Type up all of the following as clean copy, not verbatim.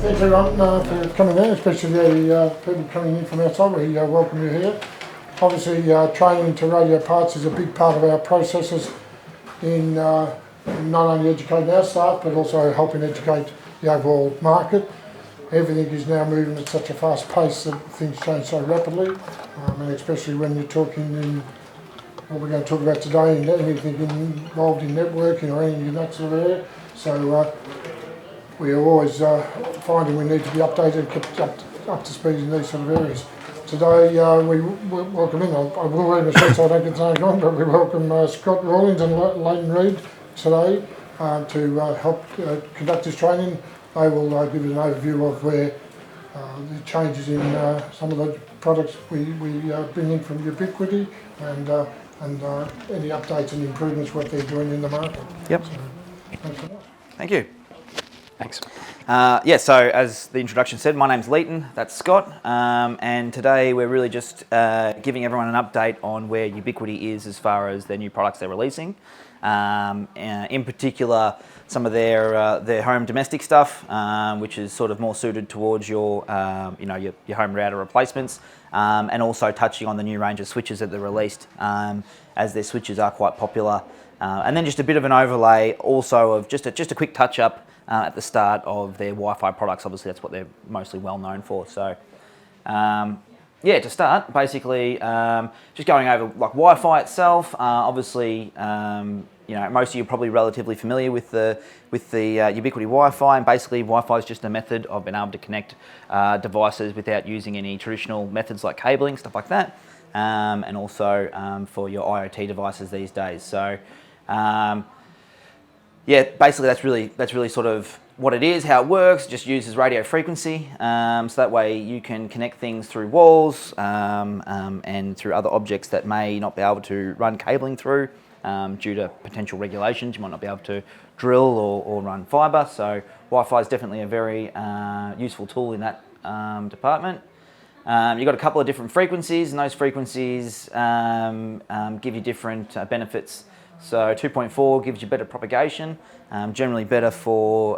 Thanks everyone for coming in, especially the people coming in from outside. We welcome you here. Obviously, training to radio parts is a big part of our processes in not only educating our staff, but also helping educate the overall market. Everything is now moving at such a fast pace that things change so rapidly, and especially when you're talking in what we're going to talk about today, and anything involved in networking or anything in that sort of area. So we are always finding we need to be updated and kept up to speed in these sort of areas. Today we welcome in, I will read my sheet so I don't get something on, but we welcome Scott Rawlings and Leighton Reid today to help conduct this training. They will give us an overview of where the changes in some of the products we bring in from Ubiquiti and any updates and improvements what they're doing in the market. Yep. So, thanks a lot. Thank you. Thanks. So as the introduction said, my name's Leighton, that's Scott, and today we're really just giving everyone an update on where Ubiquiti is as far as their new products they're releasing. In particular, some of their home domestic stuff, which is sort of more suited towards your home router replacements, and also touching on the new range of switches that they're released, as their switches are quite popular. And then just a bit of an overlay also of just a quick touch up at the start of their Wi-Fi products. Obviously that's what they're mostly well known for. So to start, basically just going over like Wi-Fi itself. Obviously most of you are probably relatively familiar with the Ubiquiti Wi-Fi, and basically Wi-Fi is just a method of being able to connect devices without using any traditional methods like cabling, stuff like that, and also for your IoT devices these days. So basically that's really sort of what it is, how it works. It just uses radio frequency, so that way you can connect things through walls and through other objects that may not be able to run cabling through due to potential regulations. You might not be able to drill or run fibre, so Wi-Fi is definitely a very useful tool in that department. You've got a couple of different frequencies, and those frequencies give you different benefits. So 2.4 gives you better propagation, generally better for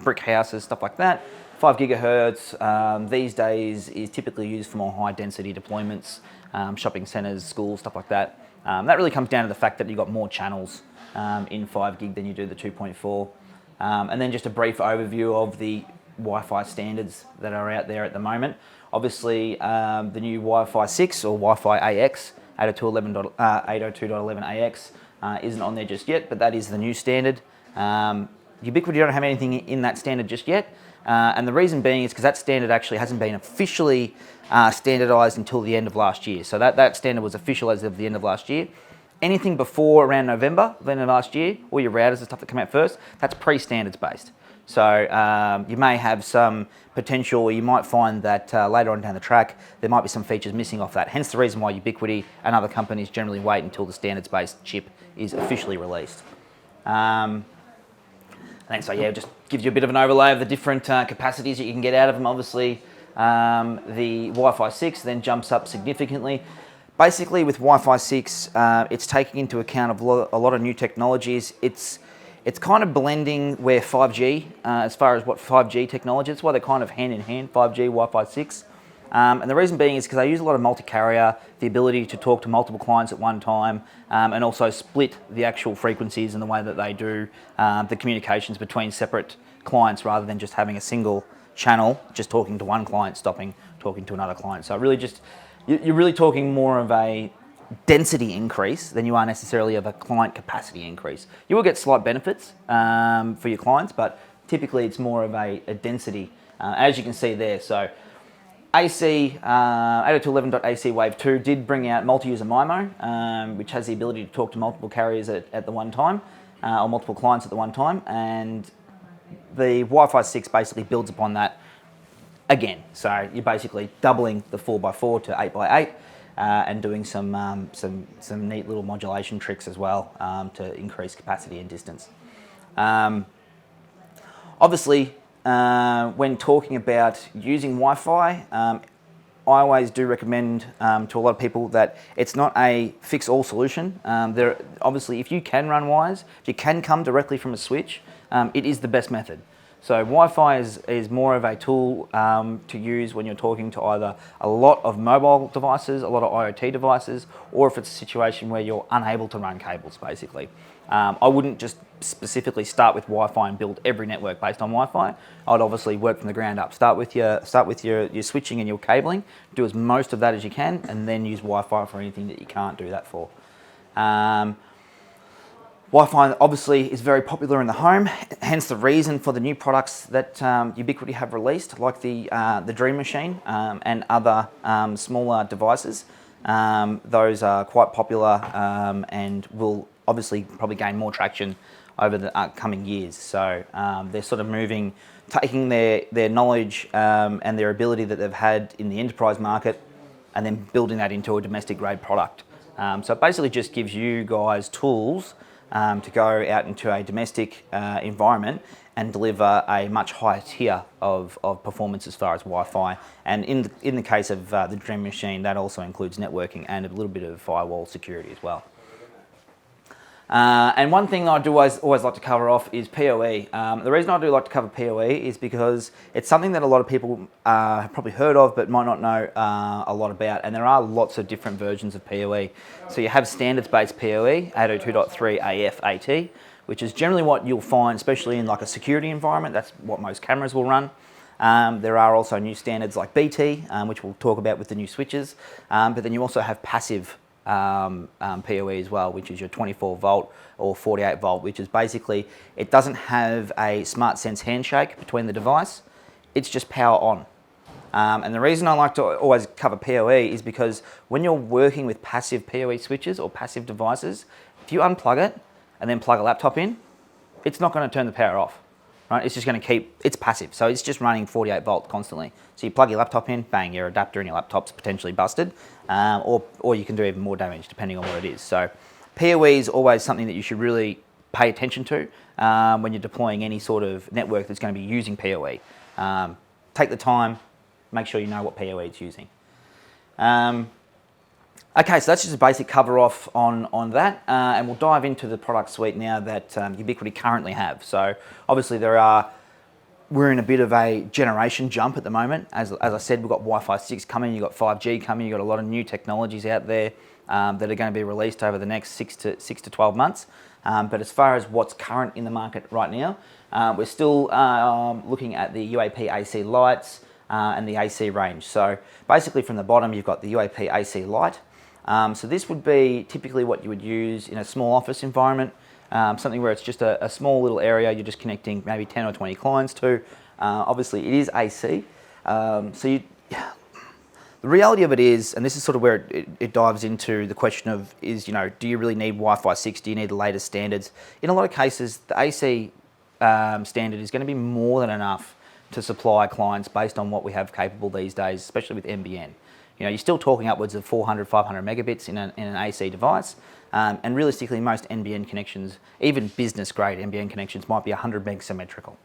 brick houses, stuff like that. 5 gigahertz these days is typically used for more high density deployments, shopping centres, schools, stuff like that. That really comes down to the fact that you've got more channels in 5 gig than you do the 2.4. And then just a brief overview of the Wi-Fi standards that are out there at the moment. Obviously the new Wi-Fi 6 or Wi-Fi AX, 802.11ax, isn't on there just yet, but that is the new standard. Ubiquiti don't have anything in that standard just yet, and the reason being is because that standard actually hasn't been officially standardised until the end of last year. So that standard was official as of the end of last year. Anything before around November, the end of last year, all your routers and stuff that come out first, that's pre-standards based. So you may have some potential, or you might find that later on down the track there might be some features missing off that. Hence the reason why Ubiquiti and other companies generally wait until the standards-based chip is officially released. And so just gives you a bit of an overlay of the different capacities that you can get out of them. Obviously the Wi-Fi 6 then jumps up significantly. Basically with Wi-Fi 6 it's taking into account a lot of new technologies. It's kind of blending where 5G, as far as what 5G technology, that's why they're kind of hand in hand, 5G, Wi-Fi 6. And the reason being is because they use a lot of multi-carrier, the ability to talk to multiple clients at one time, and also split the actual frequencies in the way that they do the communications between separate clients rather than just having a single channel, just talking to one client, stopping, talking to another client. So really you're really talking more of a density increase than you are necessarily of a client capacity increase. You will get slight benefits for your clients, but typically it's more of a density, as you can see there. So AC, 802.11.AC Wave 2 did bring out MultiUser MIMO, which has the ability to talk to multiple carriers at the one time, or multiple clients at the one time, and the Wi-Fi 6 basically builds upon that again. So you're basically doubling the 4x4 to 8x8, and doing some neat little modulation tricks as well to increase capacity and distance. Obviously, when talking about using Wi-Fi, I always do recommend to a lot of people that it's not a fix-all solution. Obviously, if you can run wires, if you can come directly from a switch, it is the best method. So Wi-Fi is more of a tool to use when you're talking to either a lot of mobile devices, a lot of IoT devices, or if it's a situation where you're unable to run cables, basically. I wouldn't just specifically start with Wi-Fi and build every network based on Wi-Fi. I'd obviously work from the ground up. Start with your switching and your cabling, do as most of that as you can, and then use Wi-Fi for anything that you can't do that for. Wi-Fi obviously is very popular in the home, hence the reason for the new products that Ubiquiti have released, like the Dream Machine and other smaller devices. Those are quite popular and will obviously probably gain more traction over the coming years. So they're sort of taking their knowledge and their ability that they've had in the enterprise market and then building that into a domestic grade product. So it basically just gives you guys tools to go out into a domestic environment and deliver a much higher tier of performance as far as Wi-Fi. And in the case of the Dream Machine, that also includes networking and a little bit of firewall security as well. And one thing I do always like to cover off is PoE. The reason I do like to cover PoE is because it's something that a lot of people have probably heard of but might not know a lot about, and there are lots of different versions of PoE. So you have standards-based PoE, 802.3 AF AT, which is generally what you'll find, especially in like a security environment. That's what most cameras will run. There are also new standards like BT, which we'll talk about with the new switches, but then you also have passive PoE as well, which is your 24 volt or 48 volt, which is basically, it doesn't have a smart sense handshake between the device, it's just power on. And the reason I like to always cover PoE is because when you're working with passive PoE switches or passive devices, if you unplug it and then plug a laptop in, it's not going to turn the power off. Right? It's just going to it's passive, so it's just running 48 volt constantly. So you plug your laptop in, bang, your adapter in your laptop's potentially busted, or you can do even more damage depending on what it is. So PoE is always something that you should really pay attention to when you're deploying any sort of network that's going to be using PoE. Take the time, make sure you know what PoE it's using. Okay, so that's just a basic cover off on that, and we'll dive into the product suite now that Ubiquiti currently have. So obviously we're in a bit of a generation jump at the moment. As I said, we've got Wi-Fi 6 coming, you've got 5G coming, you've got a lot of new technologies out there that are going to be released over the next 6 to 12 months. But as far as what's current in the market right now, we're still looking at the UAP AC lights and the AC range. So basically from the bottom, you've got the UAP AC light. So this would be typically what you would use in a small office environment, something where it's just a small little area you're just connecting maybe 10 or 20 clients to. Obviously it is AC. The reality of it is, and this is sort of where it dives into the question of do you really need Wi-Fi 6? Do you need the latest standards? In a lot of cases, the AC standard is going to be more than enough to supply clients based on what we have capable these days, especially with NBN. You're still talking upwards of 400, 500 megabits in an AC device, and realistically most NBN connections, even business grade NBN connections, might be 100 meg symmetrical.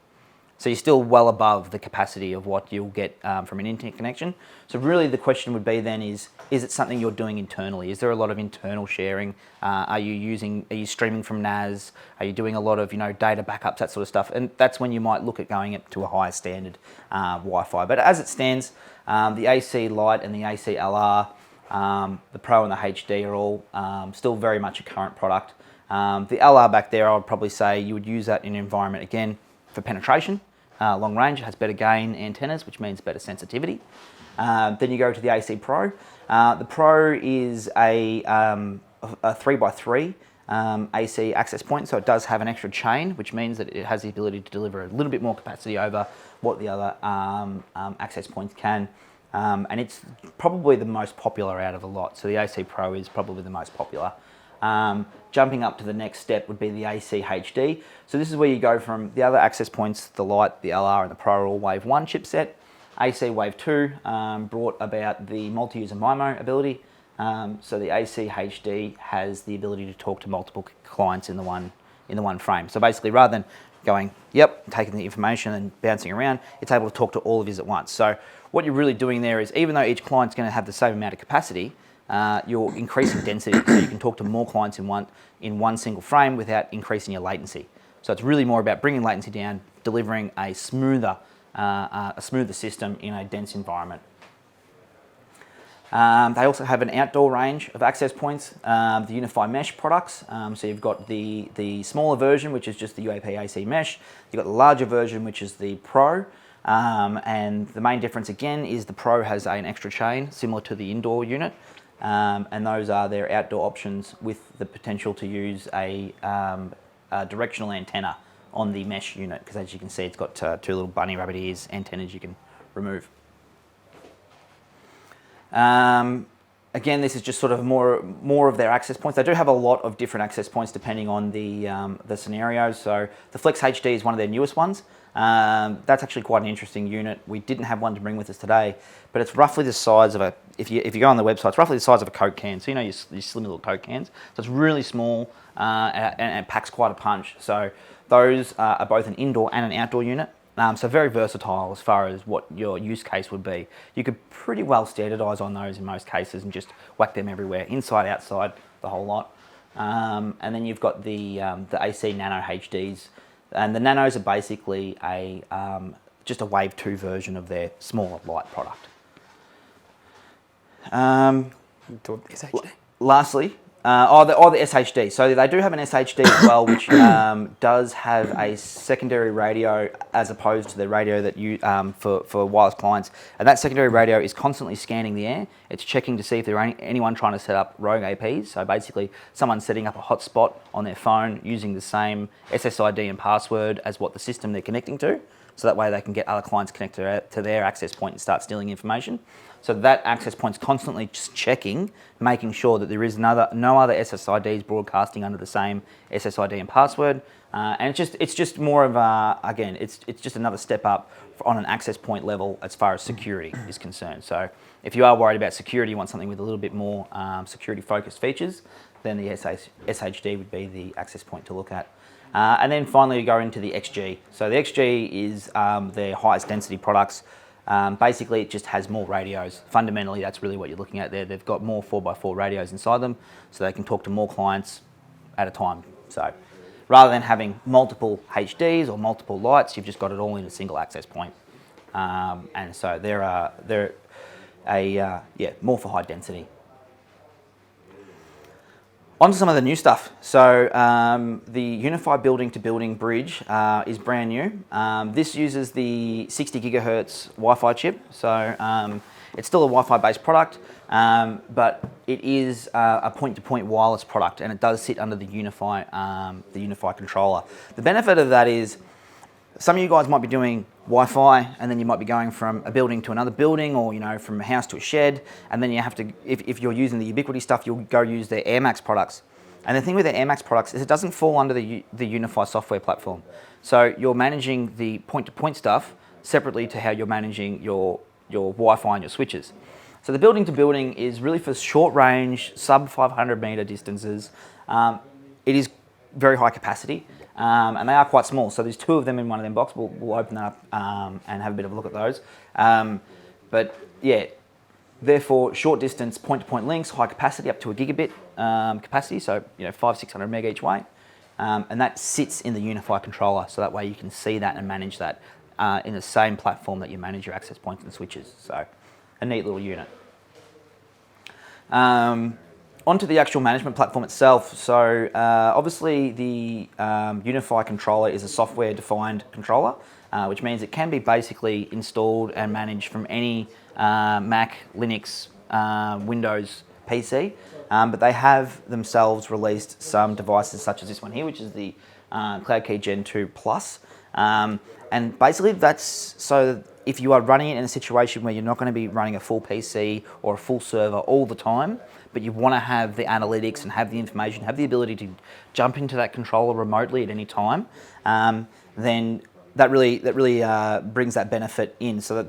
So you're still well above the capacity of what you'll get from an internet connection. So really the question would be then is it something you're doing internally? Is there a lot of internal sharing? Are you streaming from NAS? Are you doing a lot of data backups, that sort of stuff? And that's when you might look at going up to a higher standard Wi-Fi. But as it stands, the AC Lite and the AC LR, the Pro and the HD are all still very much a current product. The LR back there, I would probably say you would use that in an environment, again, for penetration. Long range, it has better gain antennas, which means better sensitivity. Then you go to the AC Pro. The Pro is a 3x3 AC access point, so it does have an extra chain, which means that it has the ability to deliver a little bit more capacity over what the other access points can. And it's probably the most popular out of the lot. So the AC Pro is probably the most popular. Jumping up to the next step would be the AC HD. So this is where you go from the other access points, the Lite, the LR and the Pro are all Wave 1 chipset. AC Wave 2 brought about the MultiUser MIMO ability. So the AC HD has the ability to talk to multiple clients in the one frame. So basically rather than going, taking the information and bouncing around, it's able to talk to all of you at once. So what you're really doing there is, even though each client's going to have the same amount of capacity, you're increasing density, so you can talk to more clients in one single frame without increasing your latency. So it's really more about bringing latency down, delivering a smoother system in a dense environment. They also have an outdoor range of access points, the Unifi Mesh products. So you've got the smaller version, which is just the UAP AC Mesh. You've got the larger version, which is the Pro. And the main difference again is the Pro has an extra chain, similar to the indoor unit. And those are their outdoor options with the potential to use a directional antenna on the Mesh unit, because as you can see, it's got two little bunny rabbit ears antennas you can remove. Again, this is just sort of more of their access points. They do have a lot of different access points depending on the scenarios. So the Flex HD is one of their newest ones. That's actually quite an interesting unit. We didn't have one to bring with us today, but it's roughly the size of if you go on the website, it's roughly the size of a Coke can. So you know your slim little Coke cans. So it's really small and it packs quite a punch. So those are both an indoor and an outdoor unit. So very versatile as far as what your use case would be. You could pretty well standardise on those in most cases and just whack them everywhere, inside, outside, the whole lot. And then you've got the AC Nano HDs, and the Nanos are basically just a Wave 2 version of their smaller light product. Lastly, the SHD. So they do have an SHD as well, which does have a secondary radio as opposed to the radio that you for wireless clients. And that secondary radio is constantly scanning the air. It's checking to see if there's anyone trying to set up rogue APs. So basically, someone setting up a hotspot on their phone using the same SSID and password as what the system they're connecting to. So that way they can get other clients connected to their access point and start stealing information. So that access point's constantly just checking, making sure that there is no other SSIDs broadcasting under the same SSID and password. And it's just more of again, it's just another step up on an access point level as far as security is concerned. So if you are worried about security, you want something with a little bit more security focused features, then the SHD would be the access point to look at. And then finally, we go into the XG. So the XG is their highest density products. Basically, it just has more radios. Fundamentally, that's really what you're looking at there. They've got more 4x4 radios inside them, so they can talk to more clients at a time. So rather than having multiple HDs or multiple lights, you've just got it all in a single access point. And so they're more for high density. On to some of the new stuff. So the Unifi building-to-building bridge is brand new. This uses the 60 gigahertz Wi-Fi chip. So it's still a Wi-Fi based product, but it is a point-to-point wireless product, and it does sit under the Unifi controller. The benefit of that is some of you guys might be doing Wi-Fi, and then you might be going from a building to another building, or from a house to a shed, and then you have to, if you're using the Ubiquiti stuff, you'll go use their AirMax products. And the thing with their AirMax products is it doesn't fall under the Unifi software platform. So you're managing the point-to-point stuff separately to how you're managing your Wi-Fi and your switches. So the building-to-building is really for short range, sub 500 meter distances. It is very high capacity. And they are quite small, so there's two of them in one of them boxes. We'll open that up and have a bit of a look at those. But yeah, therefore short distance point-to-point links, high capacity up to a gigabit capacity, so 500-600 meg each way, and that sits in the Unifi controller, so that way you can see that and manage that in the same platform that you manage your access points and switches. So a neat little unit. Onto the actual management platform itself. So obviously the Unifi controller is a software-defined controller, which means it can be basically installed and managed from any Mac, Linux, Windows PC. But they have themselves released some devices such as this one here, which is the CloudKey Gen2 Plus. And basically that's so if you are running it in a situation where you're not going to be running a full PC or a full server all the time, but you want to have the analytics and have the information, have the ability to jump into that controller remotely at any time, then that really brings that benefit in. So that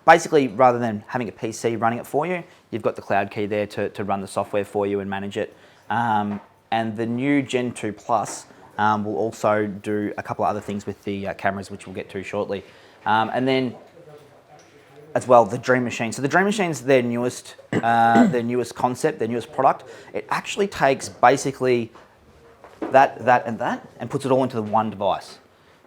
basically, rather than having a PC running it for you, you've got the CloudKey there to run the software for you and manage it. And the new Gen2 Plus will also do a couple of other things with the cameras, which we'll get to shortly. And then as well, the Dream Machine. So the Dream Machine's their newest concept, their newest product. It actually takes basically that and puts it all into the one device.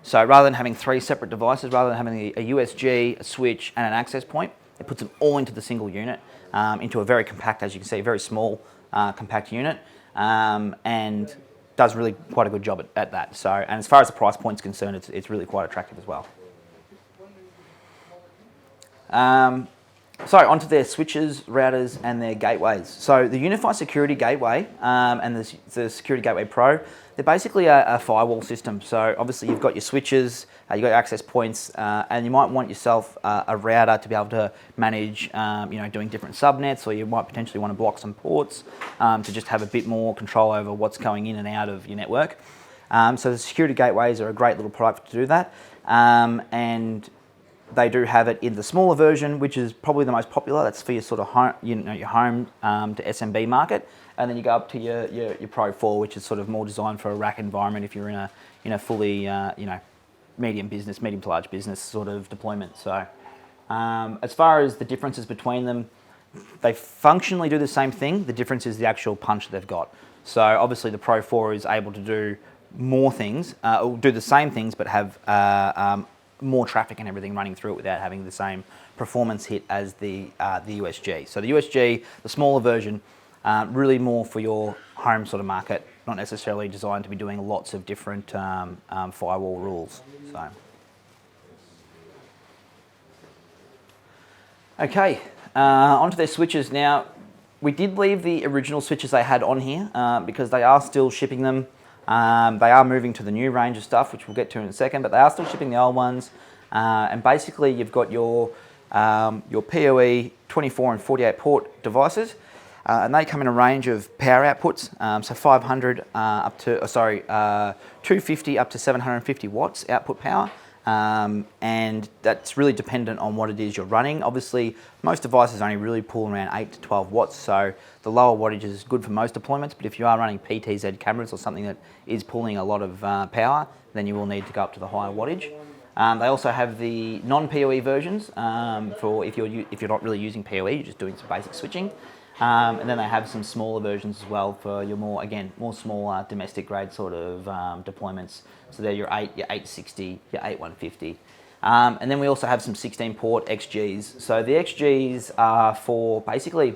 So rather than having 3 separate devices, rather than having a USG, a switch, and an access point, it puts them all into the single unit, into a very compact, as you can see, very small, compact unit, and does really quite a good job at that. So, and as far as the price point is concerned, it's really quite attractive as well. So onto their switches, routers, and their gateways. So the Unifi Security Gateway and the Security Gateway Pro, they're basically a firewall system. So obviously you've got your switches, you've got your access points, and you might want yourself a router to be able to manage, doing different subnets, or you might potentially want to block some ports to just have a bit more control over what's going in and out of your network. So the security gateways are a great little product to do that, and they do have it in the smaller version, which is probably the most popular. That's for your sort of home, your home to SMB market, and then you go up to your Pro 4, which is sort of more designed for a rack environment if you're in a fully medium to large business sort of deployment. So as far as the differences between them, they functionally do the same thing. The difference is the actual punch they've got. So obviously the Pro 4 is able to do more things, or do the same things, but have more traffic and everything running through it without having the same performance hit as the USG. So the USG, the smaller version, really more for your home sort of market, not necessarily designed to be doing lots of different firewall rules. So, okay, onto their switches. Now, we did leave the original switches they had on here because they are still shipping them. They are moving to the new range of stuff, which we'll get to in a second, but they are still shipping the old ones. And basically, you've got your PoE 24 and 48 port devices, and they come in a range of power outputs. So 500 up to 250 up to 750 watts output power. And that's really dependent on what it is you're running. Obviously, most devices only really pull around 8 to 12 watts, so the lower wattage is good for most deployments, but if you are running PTZ cameras or something that is pulling a lot of power, then you will need to go up to the higher wattage. They also have the non-PoE versions for if you're not really using PoE, you're just doing some basic switching. And then they have some smaller versions as well for your more small domestic grade sort of deployments. So they're your 860, your 8150. And then we also have some 16 port XGs. So the XGs are for basically,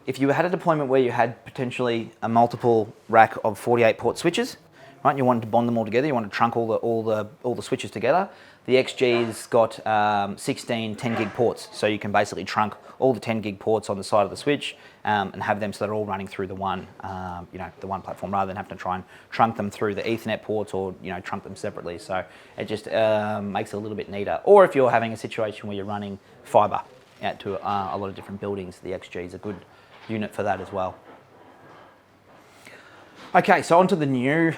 if you had a deployment where you had potentially a multiple rack of 48 port switches, right? You wanted to bond them all together, you want to trunk all the switches together. The XG's got 16 10 gig ports, so you can basically trunk all the 10 gig ports on the side of the switch and have them so they're all running through the one platform, rather than having to try and trunk them through the Ethernet ports or trunk them separately. So it just makes it a little bit neater. Or if you're having a situation where you're running fibre out to a lot of different buildings, the XG is a good unit for that as well. Okay, so onto the new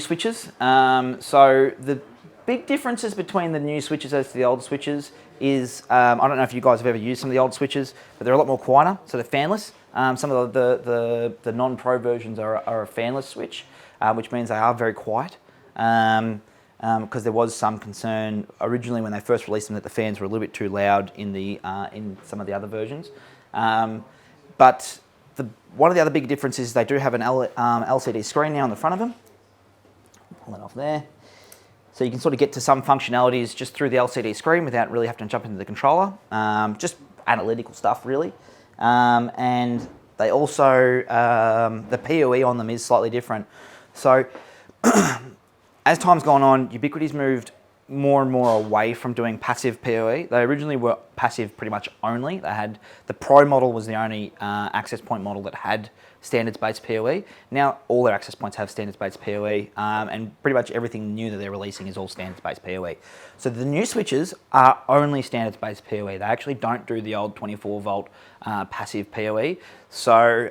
switches. So the big differences between the new switches as to the old switches is, I don't know if you guys have ever used some of the old switches, but they're a lot more quieter, so they're fanless. Some of the non-pro versions are a fanless switch, which means they are very quiet, because there was some concern originally when they first released them that the fans were a little bit too loud in some of the other versions. But one of the other big differences is they do have an LCD screen now on the front of them. Pull that off there. So you can sort of get to some functionalities just through the LCD screen without really having to jump into the controller. Just analytical stuff, really. And they also, the PoE on them is slightly different. So as time's gone on, Ubiquiti's moved more and more away from doing passive PoE. They originally were passive pretty much only. They had, the Pro model was the only access point model that had standards-based PoE. Now all their access points have standards-based PoE, and pretty much everything new that they're releasing is all standards-based PoE. So the new switches are only standards-based PoE. They actually don't do the old 24-volt passive PoE. So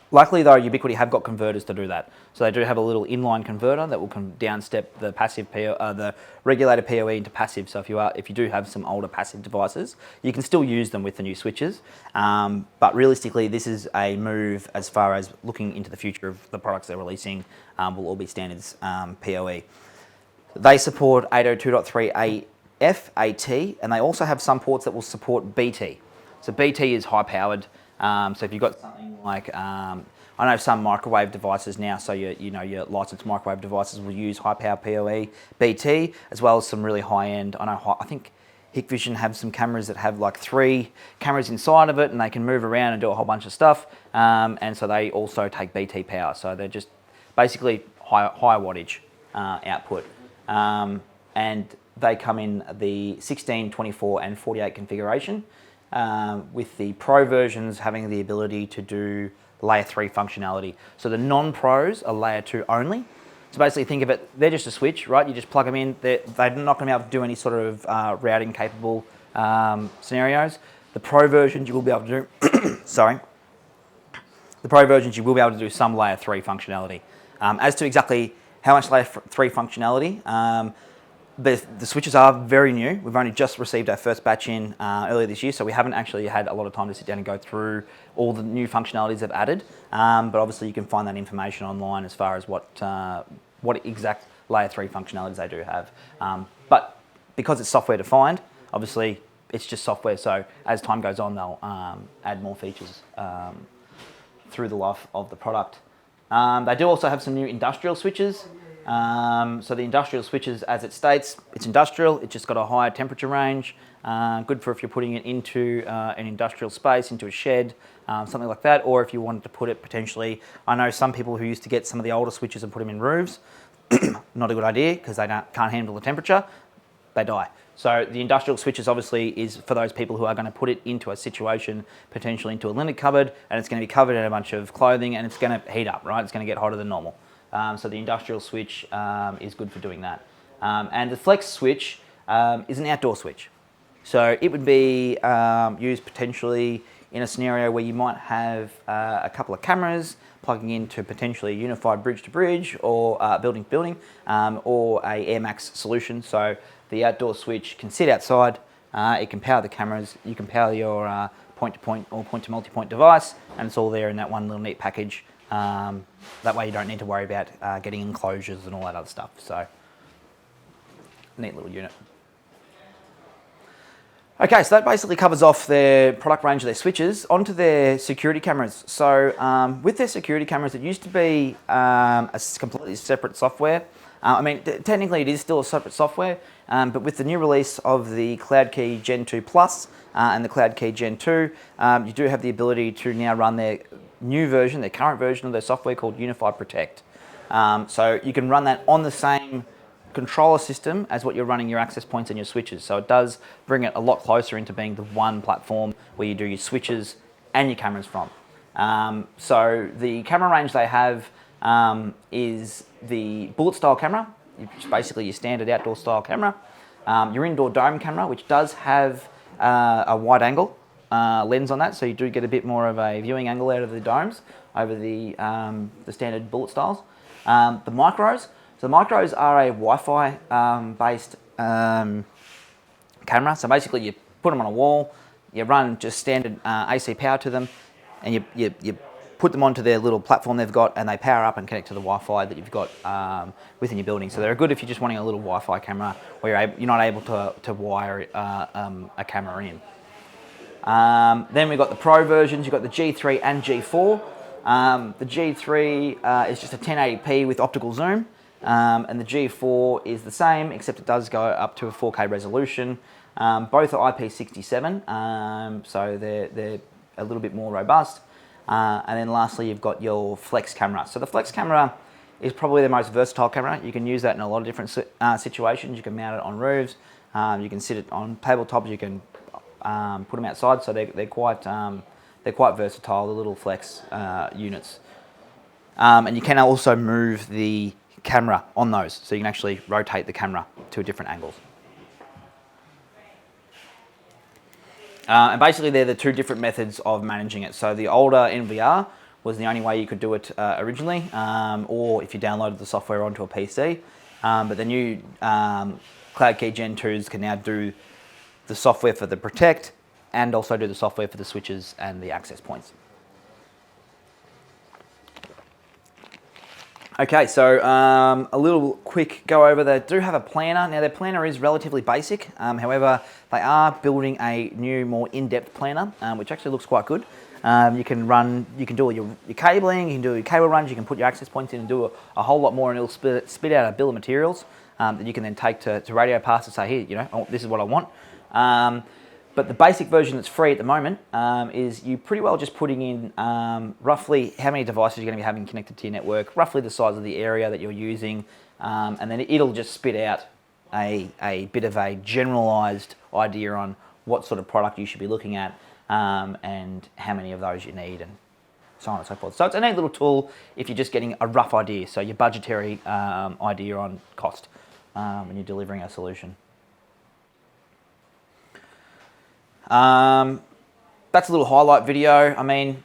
luckily though, Ubiquiti have got converters to do that. So they do have a little inline converter that will downstep the passive the regulated PoE into passive. So if you do have some older passive devices, you can still use them with the new switches. But realistically, this is a move as far as looking into the future of the products they're releasing will all be standards PoE. They support 802.3 AF, AT, and they also have some ports that will support BT. So BT is high powered. So if you've got something like, I know some microwave devices now, so your licensed microwave devices will use high power PoE, BT, as well as some really high end. I think Hikvision have some cameras that have like 3 cameras inside of it, and they can move around and do a whole bunch of stuff. And so they also take BT power, so they're just basically high wattage output. And they come in the 16, 24, and 48 configuration, with the Pro versions having the ability to do layer 3 functionality. So the non-pros are layer 2 only. So basically think of it, they're just a switch, right? You just plug them in. They're not going to be able to do any sort of routing capable scenarios. The Pro versions you will be able to do, sorry. The Pro versions you will be able to do some layer 3 functionality. As to exactly how much layer 3 functionality, the switches are very new. We've only just received our first batch in earlier this year, so we haven't actually had a lot of time to sit down and go through all the new functionalities they've added. But obviously you can find that information online as far as what exact layer 3 functionalities they do have. But because it's software defined, obviously it's just software, so as time goes on they'll add more features through the life of the product. They do also have some new industrial switches. So the industrial switches, as it states, it's industrial, it's just got a higher temperature range, good for if you're putting it into an industrial space, into a shed, something like that, or if you wanted to put it potentially, I know some people who used to get some of the older switches and put them in roofs, not a good idea because they can't handle the temperature, they die. So the industrial switches obviously is for those people who are going to put it into a situation, potentially into a linen cupboard, and it's going to be covered in a bunch of clothing and it's going to heat up, right? It's going to get hotter than normal. So the industrial switch is good for doing that. And the flex switch is an outdoor switch. So it would be used potentially in a scenario where you might have a couple of cameras plugging into potentially a unified bridge-to-bridge or building-to-building or a AirMax solution. So the outdoor switch can sit outside, it can power the cameras, you can power your point-to-point or point-to-multipoint device, and it's all there in that one little neat package. That way you don't need to worry about getting enclosures and all that other stuff. So, neat little unit. Okay, so that basically covers off their product range of their switches. Onto their security cameras. So with their security cameras, it used to be a completely separate software. I mean, technically it is still a separate software, but with the new release of the CloudKey Gen2 Plus and the CloudKey Gen2, you do have the ability to now run their new version, their current version of their software called Unifi Protect. So you can run that on the same controller system as what you're running your access points and your switches. So it does bring it a lot closer into being the one platform where you do your switches and your cameras from. So the camera range they have is the bullet style camera, which is basically your standard outdoor style camera. Your indoor dome camera, which does have a wide angle lens on that, so you do get a bit more of a viewing angle out of the domes over the standard bullet styles. The micros. So the micros are a Wi-Fi based camera. So basically you put them on a wall, you run just standard AC power to them, and you put them onto their little platform they've got, and they power up and connect to the Wi-Fi that you've got within your building. So they're good if you're just wanting a little Wi-Fi camera where you're not able to wire a camera in. Then we've got the Pro versions. You've got the G3 and G4. The G3 is just a 1080p with optical zoom, and the G4 is the same, except it does go up to a 4K resolution. Both are IP67, so they're a little bit more robust. And then lastly, you've got your flex camera. So the flex camera is probably the most versatile camera. You can use that in a lot of different situations. You can mount it on roofs, you can sit it on tabletops, you can put them outside, so they're quite versatile, the little flex units. And you can also move the camera on those, so you can actually rotate the camera to different angles. And basically they're the two different methods of managing it. So the older NVR was the only way you could do it originally, or if you downloaded the software onto a PC. But the new CloudKey Gen 2s can now do the software for the Protect and also do the software for the switches and the access points. Okay, so a little quick go over. They do have a planner. Now their planner is relatively basic, however they are building a new, more in-depth planner, which actually looks quite good. You can do all your cabling, you can do your cable runs, you can put your access points in and do a whole lot more, and it'll spit out a bill of materials that you can then take to radio pass and say, here, you know, this is what I want. But the basic version that's free at the moment is you pretty well just putting in roughly how many devices you're going to be having connected to your network, roughly the size of the area that you're using, and then it'll just spit out a bit of a generalized idea on what sort of product you should be looking at and how many of those you need and so on and so forth. So it's a neat little tool if you're just getting a rough idea, so your budgetary idea on cost when you're delivering a solution. That's a little highlight video. I mean,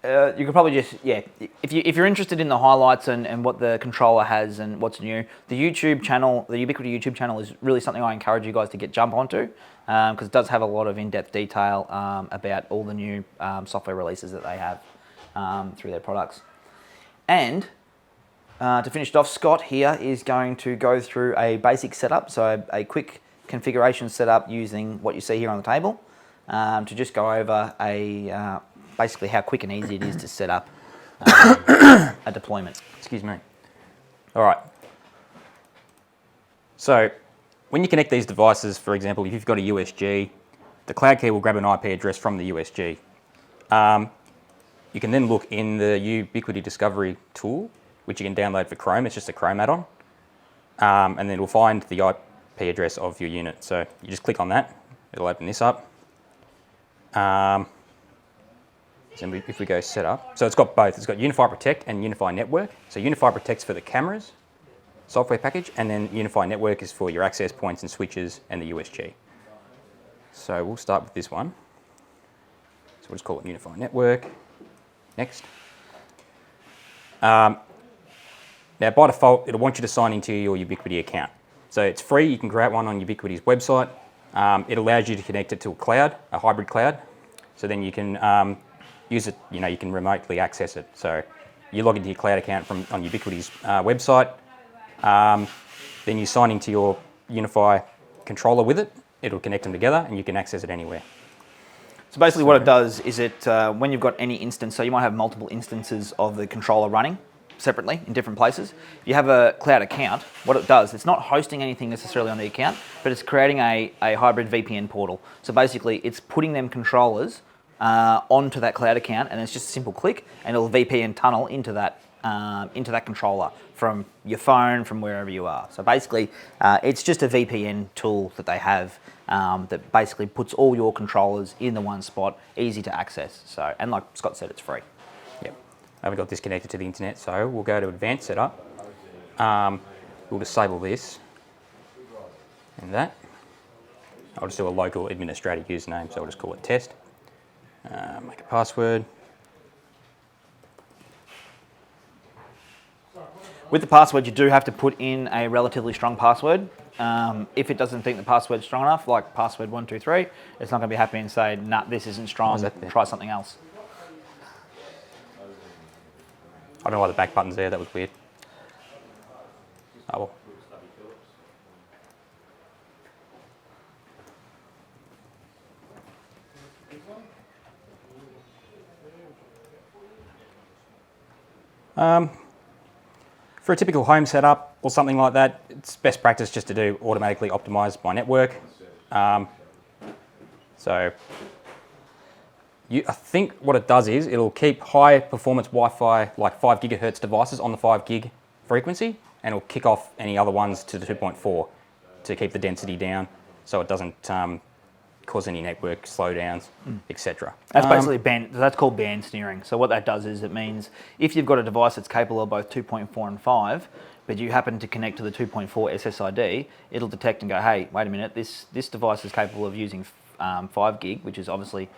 you could probably just, yeah, if you're interested in the highlights and what the controller has and what's new, the YouTube channel, the Ubiquiti YouTube channel is really something I encourage you guys to jump onto because it does have a lot of in-depth detail about all the new software releases that they have through their products. And to finish it off, Scott here is going to go through a basic setup, so a quick configuration setup using what you see here on the table to just go over basically how quick and easy it is to set up a deployment. Excuse me. All right. So when you connect these devices, for example, if you've got a USG, the cloud key will grab an IP address from the USG. You can then look in the Ubiquiti Discovery tool, which you can download for Chrome. It's just a Chrome add-on. And then it will find the IP address of your unit. So you just click on that, it'll open this up. So if we go setup, so it's got both. It's got Unifi Protect and Unifi Network. So Unifi Protect's for the cameras software package, and then Unifi Network is for your access points and switches and the USG. So we'll start with this one. So we'll just call it Unifi Network. Next. Now by default, it'll want you to sign into your Ubiquiti account. So it's free, you can create one on Ubiquiti's website. It allows you to connect it to a cloud, a hybrid cloud. So then you can use it, you know, you can remotely access it. So you log into your cloud account on Ubiquiti's website. Then you sign into your Unifi controller with it. It'll connect them together and you can access it anywhere. So basically what it does is when you've got any instance, so you might have multiple instances of the controller running separately in different places. You have a cloud account. What it does, it's not hosting anything necessarily on the account, but it's creating a hybrid VPN portal. So basically it's putting them controllers onto that cloud account, and it's just a simple click and it'll VPN tunnel into that controller from your phone, from wherever you are. So basically it's just a VPN tool that they have that basically puts all your controllers in the one spot, easy to access. So, and like Scott said, it's free. I haven't got this connected to the internet, so we'll go to Advanced Setup. We'll disable this and that. I'll just do a local administrator username, so I'll just call it test. Make a password. With the password, you do have to put in a relatively strong password. If it doesn't think the password's strong enough, like password 123, it's not going to be happy and say, nah, this isn't strong, try something else. I don't know why the back button's there, that was weird. Oh well. For a typical home setup or something like that, it's best practice just to do automatically optimize my network. I think what it does is it'll keep high performance Wi-Fi, like 5 gigahertz devices on the 5 gig frequency, and it'll kick off any other ones to the 2.4 to keep the density down so it doesn't cause any network slowdowns, etc. That's basically that's called band steering. So what that does is it means if you've got a device that's capable of both 2.4 and 5, but you happen to connect to the 2.4 SSID, it'll detect and go, hey, wait a minute, this device is capable of using 5 gig, which is obviously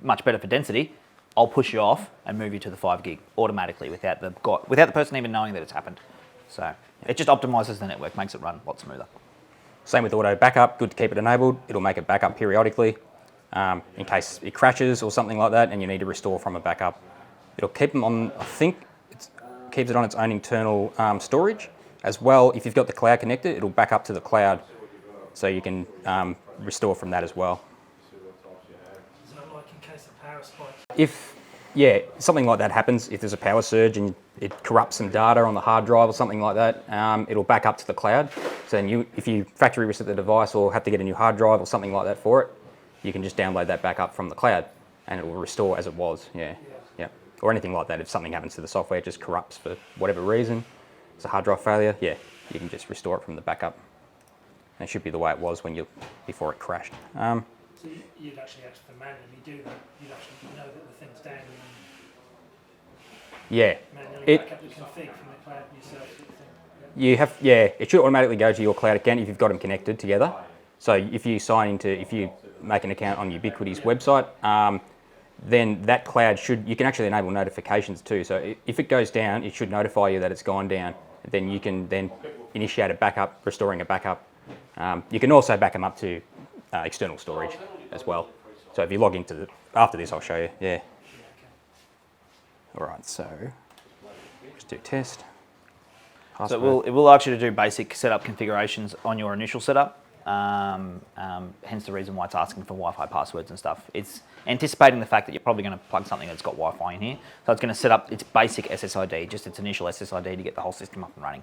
much better for density. I'll push you off and move you to the 5 gig automatically without the person even knowing that it's happened. So it just optimizes the network, makes it run a lot smoother. Same with auto backup, good to keep it enabled. It'll make it backup periodically in case it crashes or something like that and you need to restore from a backup. It'll keep them on, I think it keeps it on its own internal storage. As well, if you've got the cloud connected, it'll back up to the cloud so you can restore from that as well. Yeah, something like that happens, if there's a power surge and it corrupts some data on the hard drive or something like that, it'll back up to the cloud. So then if you factory reset the device or have to get a new hard drive or something like that for it, you can just download that back up from the cloud and it will restore as it was, yeah. Or anything like that, if something happens to the software, it just corrupts for whatever reason, it's a hard drive failure, yeah, you can just restore it from the backup. And it should be the way it was before it crashed. So you'd actually have to manually do that. You'd actually know that the thing's down and Yeah. manually back up the config from the cloud yourself. It should automatically go to your cloud account if you've got them connected together. So if you make an account on Ubiquiti's website, then that cloud you can actually enable notifications too. So if it goes down, it should notify you that it's gone down. Then you can then initiate a backup, restoring a backup. You can also back them up to external storage as well. So if you log into after this, I'll show you, yeah. All right, so just do test. Password. So it will ask you to do basic setup configurations on your initial setup. Hence the reason why it's asking for Wi-Fi passwords and stuff. It's anticipating the fact that you're probably going to plug something that's got Wi-Fi in here. So it's going to set up its basic SSID, just its initial SSID to get the whole system up and running.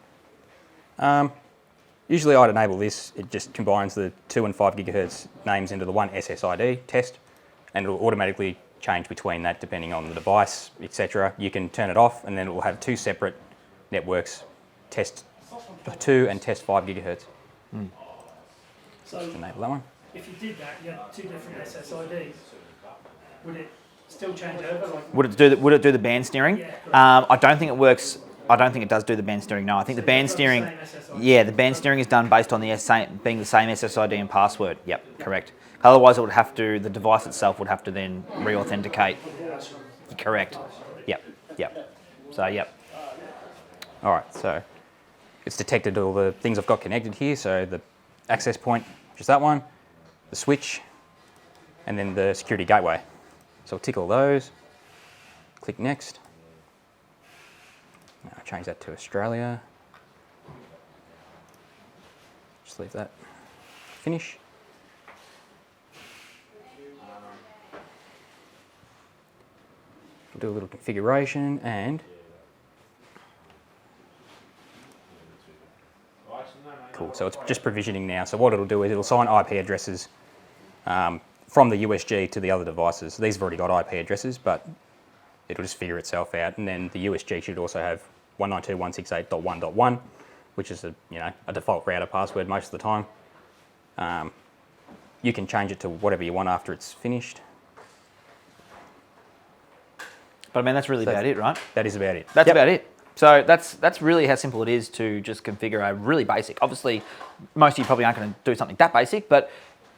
Usually I'd enable this. It just combines the 2 and 5 gigahertz names into the one SSID test, and it'll automatically change between that depending on the device, etc. You can turn it off, and then it will have two separate networks, test 2 and test 5 gigahertz. So Just enable that one. if you did that, you had two different SSIDs. Would it still change over? Like, Would it do the band steering? Yeah, I don't think it works. I don't think it does do the band steering. No, I think the band steering. The band steering is done based on being the same SSID and password. Yep, correct. Otherwise, the device itself would have to then re-authenticate. Correct. Yep. So, yep. All right, so it's detected all the things I've got connected here. So the access point, which is that one, the switch, and then the security gateway. So I'll tick all those, click next. Now I'll change that to Australia. Just leave that, finish. We'll do a little configuration and cool, so it's just provisioning now. So what it'll do is it'll assign IP addresses from the USG to the other devices. So these have already got IP addresses, but it'll just figure itself out. And then the USG should also have 192.168.1.1, which is a default router password most of the time. You can change it to whatever you want after it's finished. But I mean, that's really about it, right? That is about it. That's about it. So that's really how simple it is to just configure a really basic. Obviously, most of you probably aren't going to do something that basic, but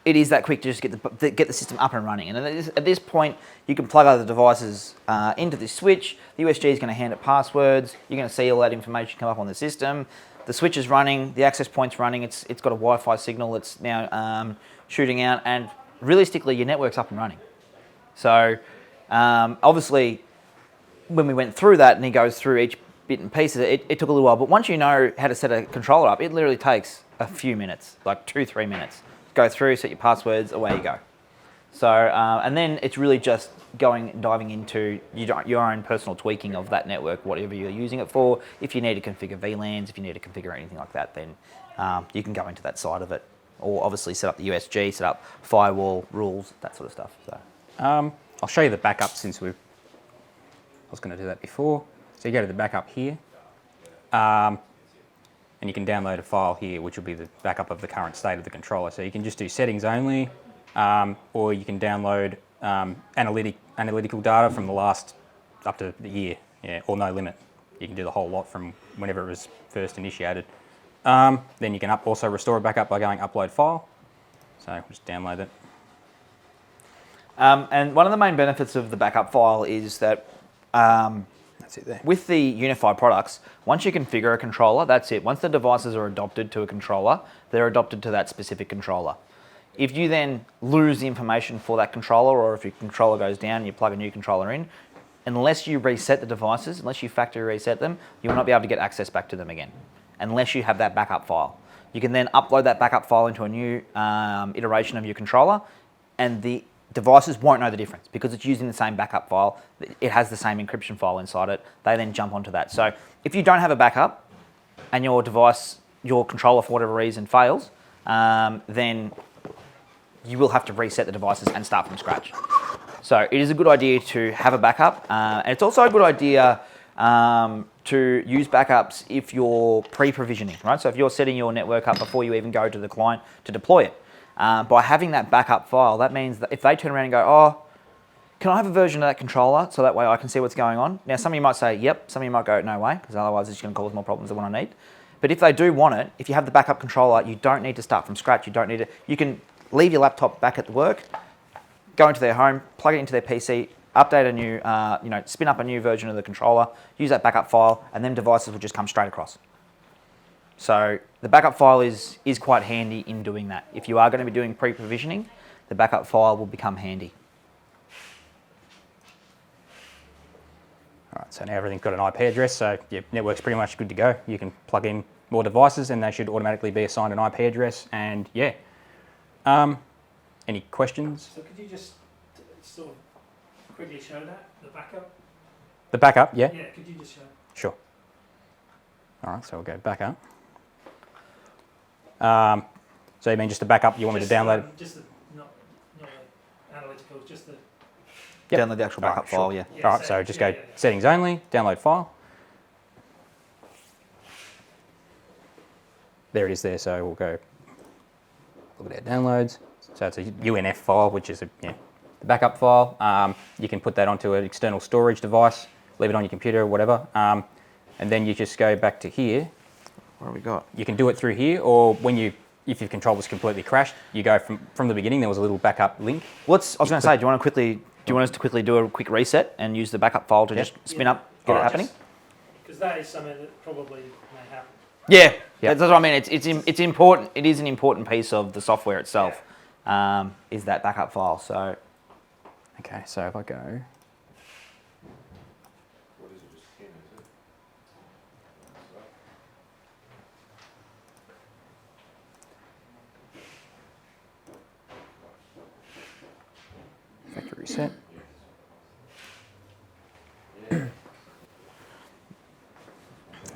it is that quick to just get the system up and running. And at this point, you can plug other devices into this switch. The USG is going to hand it passwords. You're going to see all that information come up on the system. The switch is running. The access point's running. It's got a Wi-Fi signal that's now shooting out, and realistically, your network's up and running. So obviously, when we went through that, and he goes through each bit and piece of it, it took a little while. But once you know how to set a controller up, it literally takes a few minutes, like 2-3 minutes. Go through, set your passwords, away you go. So, and then it's really just diving into your own personal tweaking of that network, whatever you're using it for. If you need to configure VLANs, if you need to configure anything like that, then you can go into that side of it. Or obviously set up the USG, set up firewall rules, that sort of stuff. So, I'll show you the backup since I was going to do that before. So you go to the backup here, and you can download a file here, which will be the backup of the current state of the controller. So you can just do settings only, or you can download analytical data from the last up to the year, or no limit. You can do the whole lot from whenever it was first initiated. Then you can also restore a backup by going upload file. So we'll just download it. and one of the main benefits of the backup file is that That's it there. with the Unifi products, once you configure a controller, that's it. Once the devices are adopted to a controller, they're adopted to that specific controller. If you then lose the information for that controller, or if your controller goes down and you plug a new controller in, unless you reset the devices, unless you factory reset them, you will not be able to get access back to them again, unless you have that backup file. You can then upload that backup file into a new iteration of your controller, and the devices won't know the difference because it's using the same backup file. It has the same encryption file inside it. They then jump onto that. So if you don't have a backup and your device, your controller for whatever reason fails, then you will have to reset the devices and start from scratch. So it is a good idea to have a backup, and it's also a good idea to use backups if you're pre-provisioning, right? So if you're setting your network up before you even go to the client to deploy it, by having that backup file, that means that if they turn around and go, oh, can I have a version of that controller so that way I can see what's going on? Now, some of you might say, yep. Some of you might go, no way, because otherwise it's going to cause more problems than what I need. But if they do want it, if you have the backup controller, you don't need to start from scratch. You don't need to. You can leave your laptop back at work, go into their home, plug it into their PC, update a new, spin up a new version of the controller, use that backup file, and then devices will just come straight across. So the backup file is quite handy in doing that. If you are going to be doing pre-provisioning, the backup file will become handy. All right, so now everything's got an IP address, so your network's pretty much good to go. You can plug in more devices and they should automatically be assigned an IP address, and yeah. Any questions? So could you just sort of quickly show that, the backup? The backup, yeah? Yeah, could you just show? Sure. All right, so we'll go back up. So you mean just the backup you want me to download? Just the, not the analytical, just the... Yep. Download the actual backup file, yeah. All right, so just go settings only, download file. There it is there, so we'll go look at our downloads. So it's a UNF file, which is the backup file. You can put that onto an external storage device, leave it on your computer or whatever, and then you just go back to here. What have we got? You can do it through here, or if your controller's completely crashed, you go from the beginning. There was a little backup link. I was going to say, do you want us to quickly do a quick reset and use the backup file to just spin up, get it happening? Because that is something that probably may happen. Yeah, that's what I mean. It's important. It is an important piece of the software itself. Is that backup file? So, okay. So if I go, factory reset. Do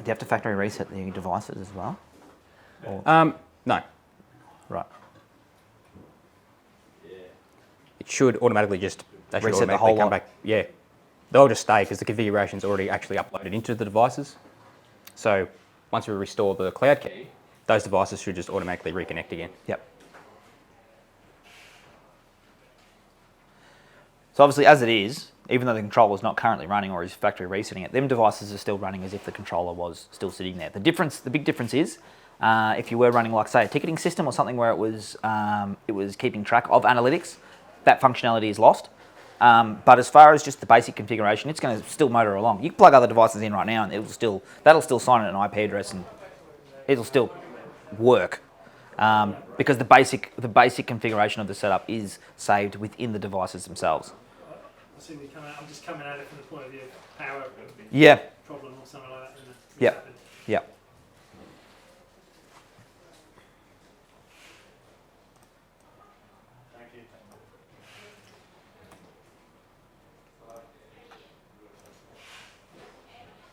you have to factory reset the devices as well? No. Right. It should automatically just Reset the whole come lot. back. Yeah, they'll just stay because the configuration's already actually uploaded into the devices. So once we restore the cloud key, those devices should just automatically reconnect again. Yep. So obviously, as it is, even though the controller is not currently running or is factory resetting it, them devices are still running as if the controller was still sitting there. The big difference is, if you were running, like say, a ticketing system or something where it was keeping track of analytics, that functionality is lost. But as far as just the basic configuration, it's going to still motor along. You can plug other devices in right now, and that'll still sign an IP address, and it'll still work because the basic configuration of the setup is saved within the devices themselves. I'm just coming at it from the point of view of power problem or something like that. Yeah. Thank you.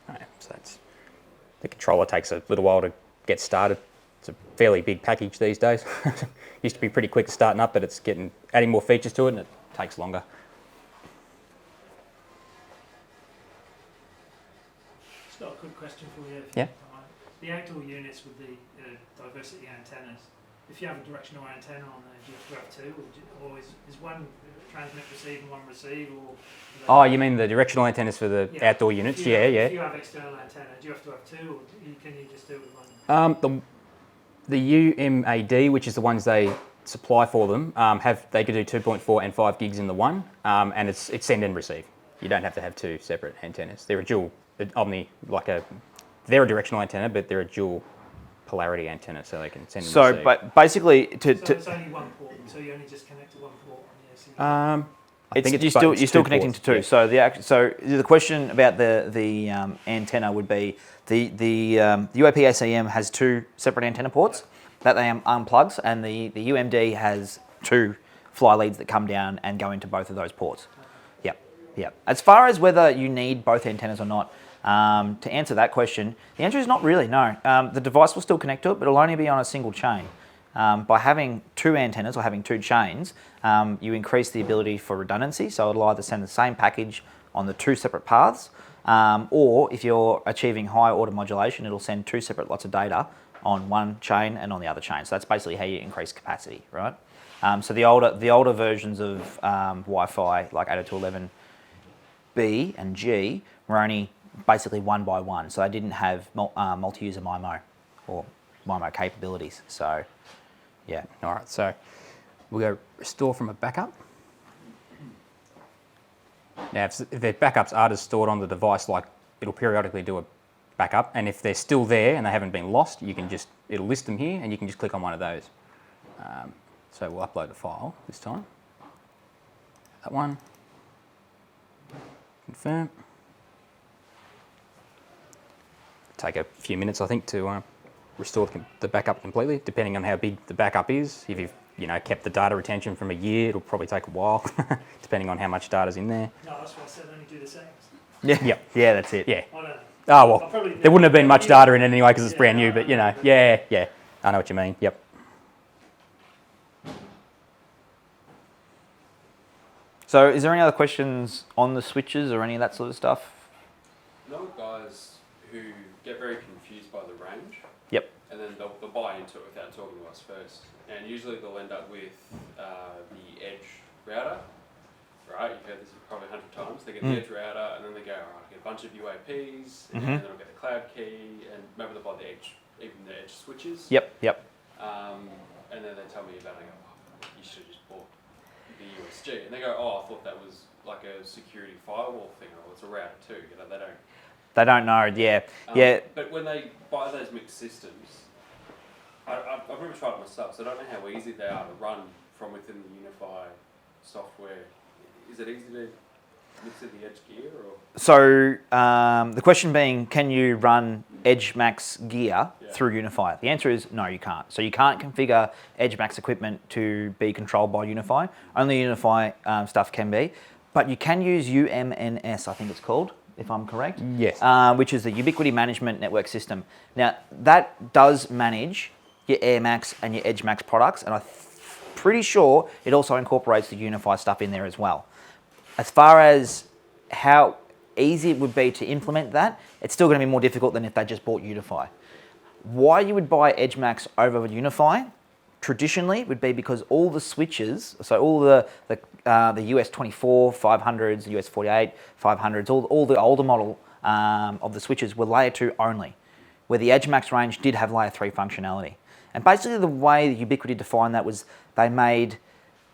Right, so the controller takes a little while to get started. It's a fairly big package these days. Used to be pretty quick starting up, but it's adding more features to it, and it takes longer. Just got a quick question for you. Yeah. The outdoor units with the diversity antennas, if you have a directional antenna on there, do you have to have two, or is one transmit, receive, and one receive? Oh, you mean the directional antennas for the outdoor units? If you have external antenna, do you have to have two, or can you just do it with one? The UMAD, which is the ones they supply for them, they could do 2.4 and 5 gigs in the one, and it's send and receive. You don't have to have two separate antennas. They're a dual they're a directional antenna, but they're a dual polarity antenna, so they can send and receive. So, but basically, so it's only one port, so you only just connect to one port on the SE. You're still connecting to two. Yeah. So the question about the antenna would be the UAP ACM has two separate antenna ports that they unplugs, and the UMD has two fly leads that come down and go into both of those ports. Yep, yep. As far as whether you need both antennas or not, to answer that question, the answer is not really, no. The device will still connect to it, but it'll only be on a single chain. By having two antennas or having two chains, you increase the ability for redundancy, so it'll either send the same package on the two separate paths, or if you're achieving high order modulation, it'll send two separate lots of data on one chain and on the other chain. So that's basically how you increase capacity, right? So the older versions of Wi-Fi, like 802.11b and G, were only basically one by one, so they didn't have multi-user MIMO or MIMO capabilities. So, yeah. All right, so we'll go restore from a backup. Now, if the backups are just stored on the device, like it'll periodically do a backup, and if they're still there and they haven't been lost, you can just, it'll list them here, and you can just click on one of those. So we'll upload the file this time. That one. Confirm. Take a few minutes, I think, to restore the backup completely, depending on how big the backup is. If you've kept the data retention from a year, it'll probably take a while, depending on how much data's in there. No, that's why I said only do the settings. Yeah, Yep. yeah, that's it. Yeah. I don't know. Oh, well, there wouldn't have been much data in it anyway because it's Yeah, brand new, no, but no. yeah, I know what you mean, yep. So is there any other questions on the switches or any of that sort of stuff? know guys who get very confused by the range. Yep. And then they'll buy into it without talking to us first. And usually they'll end up with the edge router, right? You've heard this probably 100 times. They get the edge router and then they go, all right, I get a bunch of UAPs and then I'll get the cloud key and maybe they'll buy the edge, even the edge switches. Yep, yep. And then they tell me about it. I go, oh, you should have just bought the USG. And they go, oh, I thought that was like a security firewall thing. Oh, it's a router too. You know, They don't know, yeah. Yeah. But when they buy those mixed systems, I've never tried it myself, so I don't know how easy they are to run from within the Unifi software. Is it easy to mix in the edge gear? Or? So the question being, can you run EdgeMax gear through Unifi? The answer is no, you can't. So you can't configure EdgeMax equipment to be controlled by Unifi. Only Unifi stuff can be. But you can use UMNS, I think it's called, if I'm correct. Yes. Which is the Ubiquiti Management Network System. Now, that does manage your AirMax and your EdgeMax products, and I'm pretty sure it also incorporates the Unifi stuff in there as well. As far as how easy it would be to implement that, it's still going to be more difficult than if they just bought Unifi. Why you would buy EdgeMax over Unifi traditionally would be because all the switches, so all the US 24 500s, the US 48 500s, all the older model of the switches were layer 2 only, where the EdgeMax range did have layer 3 functionality. And basically the way that Ubiquiti defined that was they made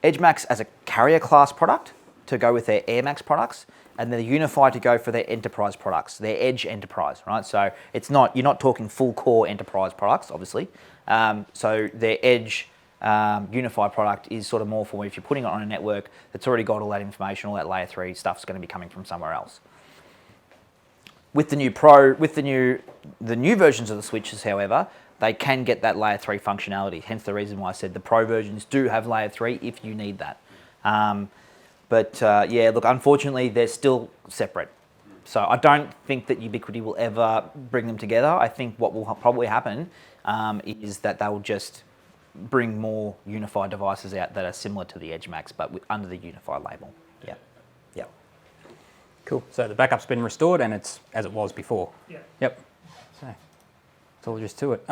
EdgeMax as a carrier class product to go with their AirMax products, and then the Unifi to go for their enterprise products, their Edge enterprise, right? So it's not, you're not talking full core enterprise products, obviously. So their Edge Unifi product is sort of more for if you're putting it on a network that's already got all that information, all that layer 3 stuff's going to be coming from somewhere else. With the new the new versions of the switches, however, they can get that layer 3 functionality. Hence the reason why I said the Pro versions do have layer 3 if you need that. Yeah, look, unfortunately, they're still separate. So I don't think that Ubiquiti will ever bring them together. I think what will probably happen is that they will just bring more Unifi devices out that are similar to the EdgeMax, but under the Unifi label. Yeah. Yeah. Cool. So the backup's been restored and it's as it was before. Yeah. Yep. So that's all there is to it.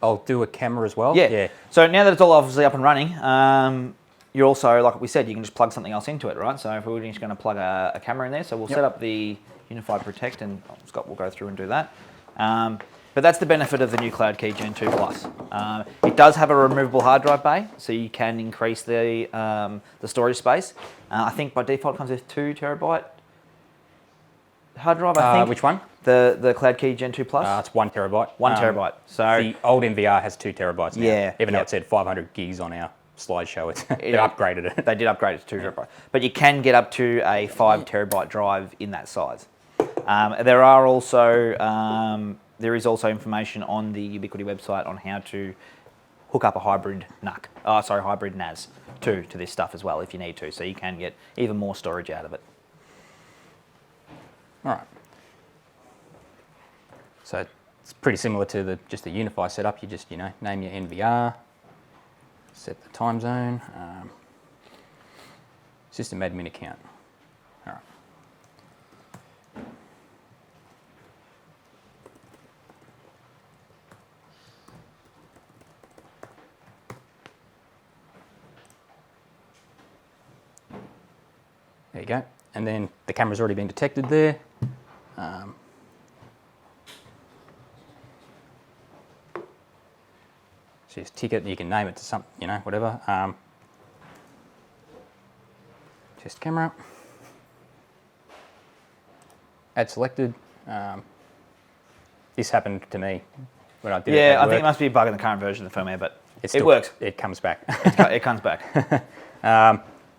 I'll do a camera as well. Yeah. So now that it's all obviously up and running, you're also, like we said, you can just plug something else into it, right? So if we're just going to plug a camera in there, so we'll set up the Unifi Protect, and Scott will go through and do that. But that's the benefit of the new Cloud Key Gen 2 Plus. It does have a removable hard drive bay, so you can increase the storage space. I think by default it comes with 2 terabyte hard drive, I think. Which one? The Cloud Key Gen 2 Plus? It's 1 terabyte. 1 terabyte. So the old NVR has 2 terabytes now. Yeah. Even though it said 500 gigs on our slideshow, they upgraded it. They did upgrade it to 2 terabyte. But you can get up to a 5 terabyte drive in that size. There is also information on the Ubiquiti website on how to hook up a hybrid hybrid NAS to this stuff as well if you need to, so you can get even more storage out of it. All right. So it's pretty similar to just the Unifi setup. You just, name your NVR, set the time zone, system admin account. All right. There you go. And then the camera's already been detected there. So just tick it, you can name it to something, whatever. Test camera. Add selected. This happened to me when I did it. Yeah, I think it must be a bug in the current version of the firmware, but it works. It comes back. It comes back.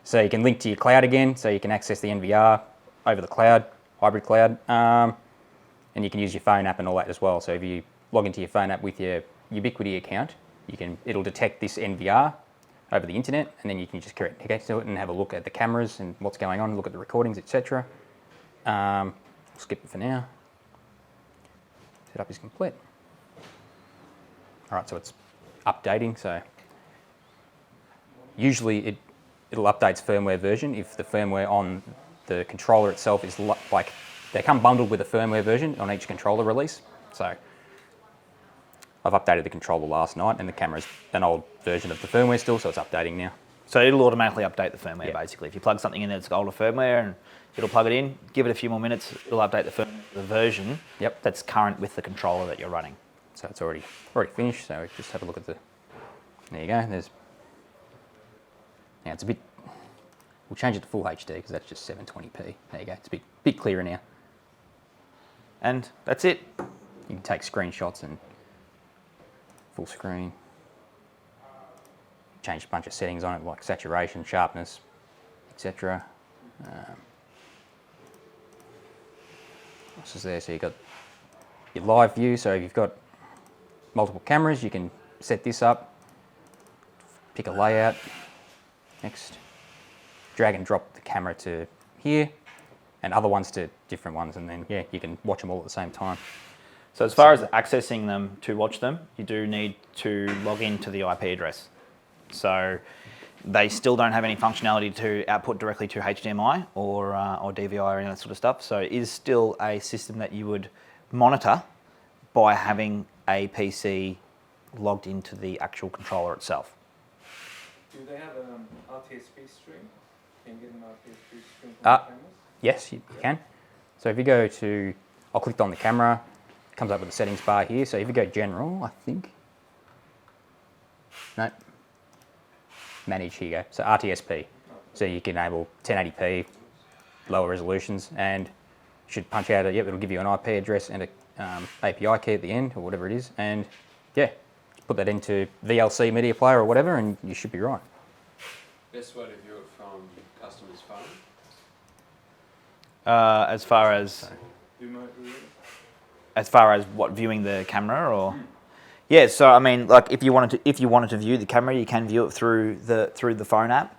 So you can link to your cloud again, so you can access the NVR over the cloud, hybrid cloud, and you can use your phone app and all that as well. So if you log into your phone app with your Ubiquiti account, it'll detect this NVR over the internet, and then you can just connect to it and have a look at the cameras and what's going on, look at the recordings, etc. We'll skip it for now. Setup is complete. All right, so it's updating. So usually it'll update its firmware version if the firmware on the controller itself is they come bundled with a firmware version on each controller release. So I've updated the controller last night, and the camera's an old version of the firmware still, so it's updating now. So it'll automatically update the firmware, basically. If you plug something in that's older firmware, and it'll plug it in, give it a few more minutes, it'll update the version that's current with the controller that you're running. So it's already finished, so just have a look at there you go. Now it's a bit, we'll change it to full HD because that's just 720p. There you go, it's a bit clearer now. And that's it. You can take screenshots and full screen. Change a bunch of settings on it like saturation, sharpness, etc. What's there? So you've got your live view. So if you've got multiple cameras, you can set this up, pick a layout. Next, drag and drop the camera to here, and other ones to different ones, and then you can watch them all at the same time. So as far as accessing them to watch them, you do need to log into the IP address. So they still don't have any functionality to output directly to HDMI or DVI or any of that sort of stuff. So it is still a system that you would monitor by having a PC logged into the actual controller itself. Do they have an RTSP stream? Can you get an RTSP stream from the cameras? Yes, you can. So if you go to, I'll click on the camera, it comes up with the settings bar here. So if you go general, I think, no, manage, here you go. So RTSP. So you can enable 1080p, lower resolutions, and should punch out it'll give you an IP address and a API key at the end, or whatever it is, and put that into VLC media player or whatever, and you should be right. Best way to view it from customer's phone? As far as what, viewing the camera, or yeah. So I mean, like if you wanted to view the camera, you can view it through the phone app.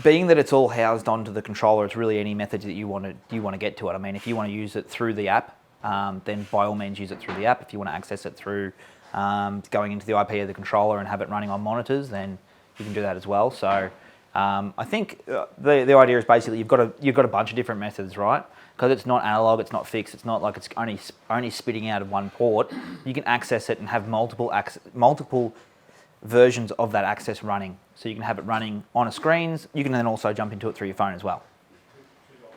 Being that it's all housed onto the controller, it's really any method that you want to get to it. I mean, if you want to use it through the app, then by all means use it through the app. If you want to access it through going into the IP of the controller and have it running on monitors, then you can do that as well. So I think the idea is basically you've got a bunch of different methods, right? Because it's not analog, it's not fixed, it's not like it's only spitting out of one port. You can access it and have multiple versions of that access running. So you can have it running on a screens. You can then also jump into it through your phone as well.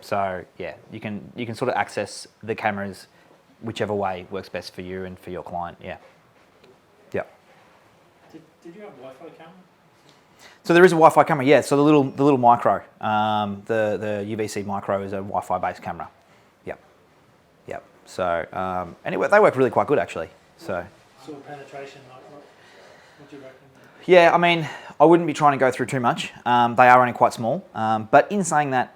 So yeah, you can sort of access the cameras whichever way works best for you and for your client. Yeah. Did you have a Wi-Fi camera? So there is a Wi-Fi camera, yeah. So the little micro, the UVC micro is a Wi-Fi based camera. Yep. So anyway, they work really quite good actually. So Penetration, what do you reckon? yeah, I mean, I wouldn't be trying to go through too much. They are only quite small, but in saying that,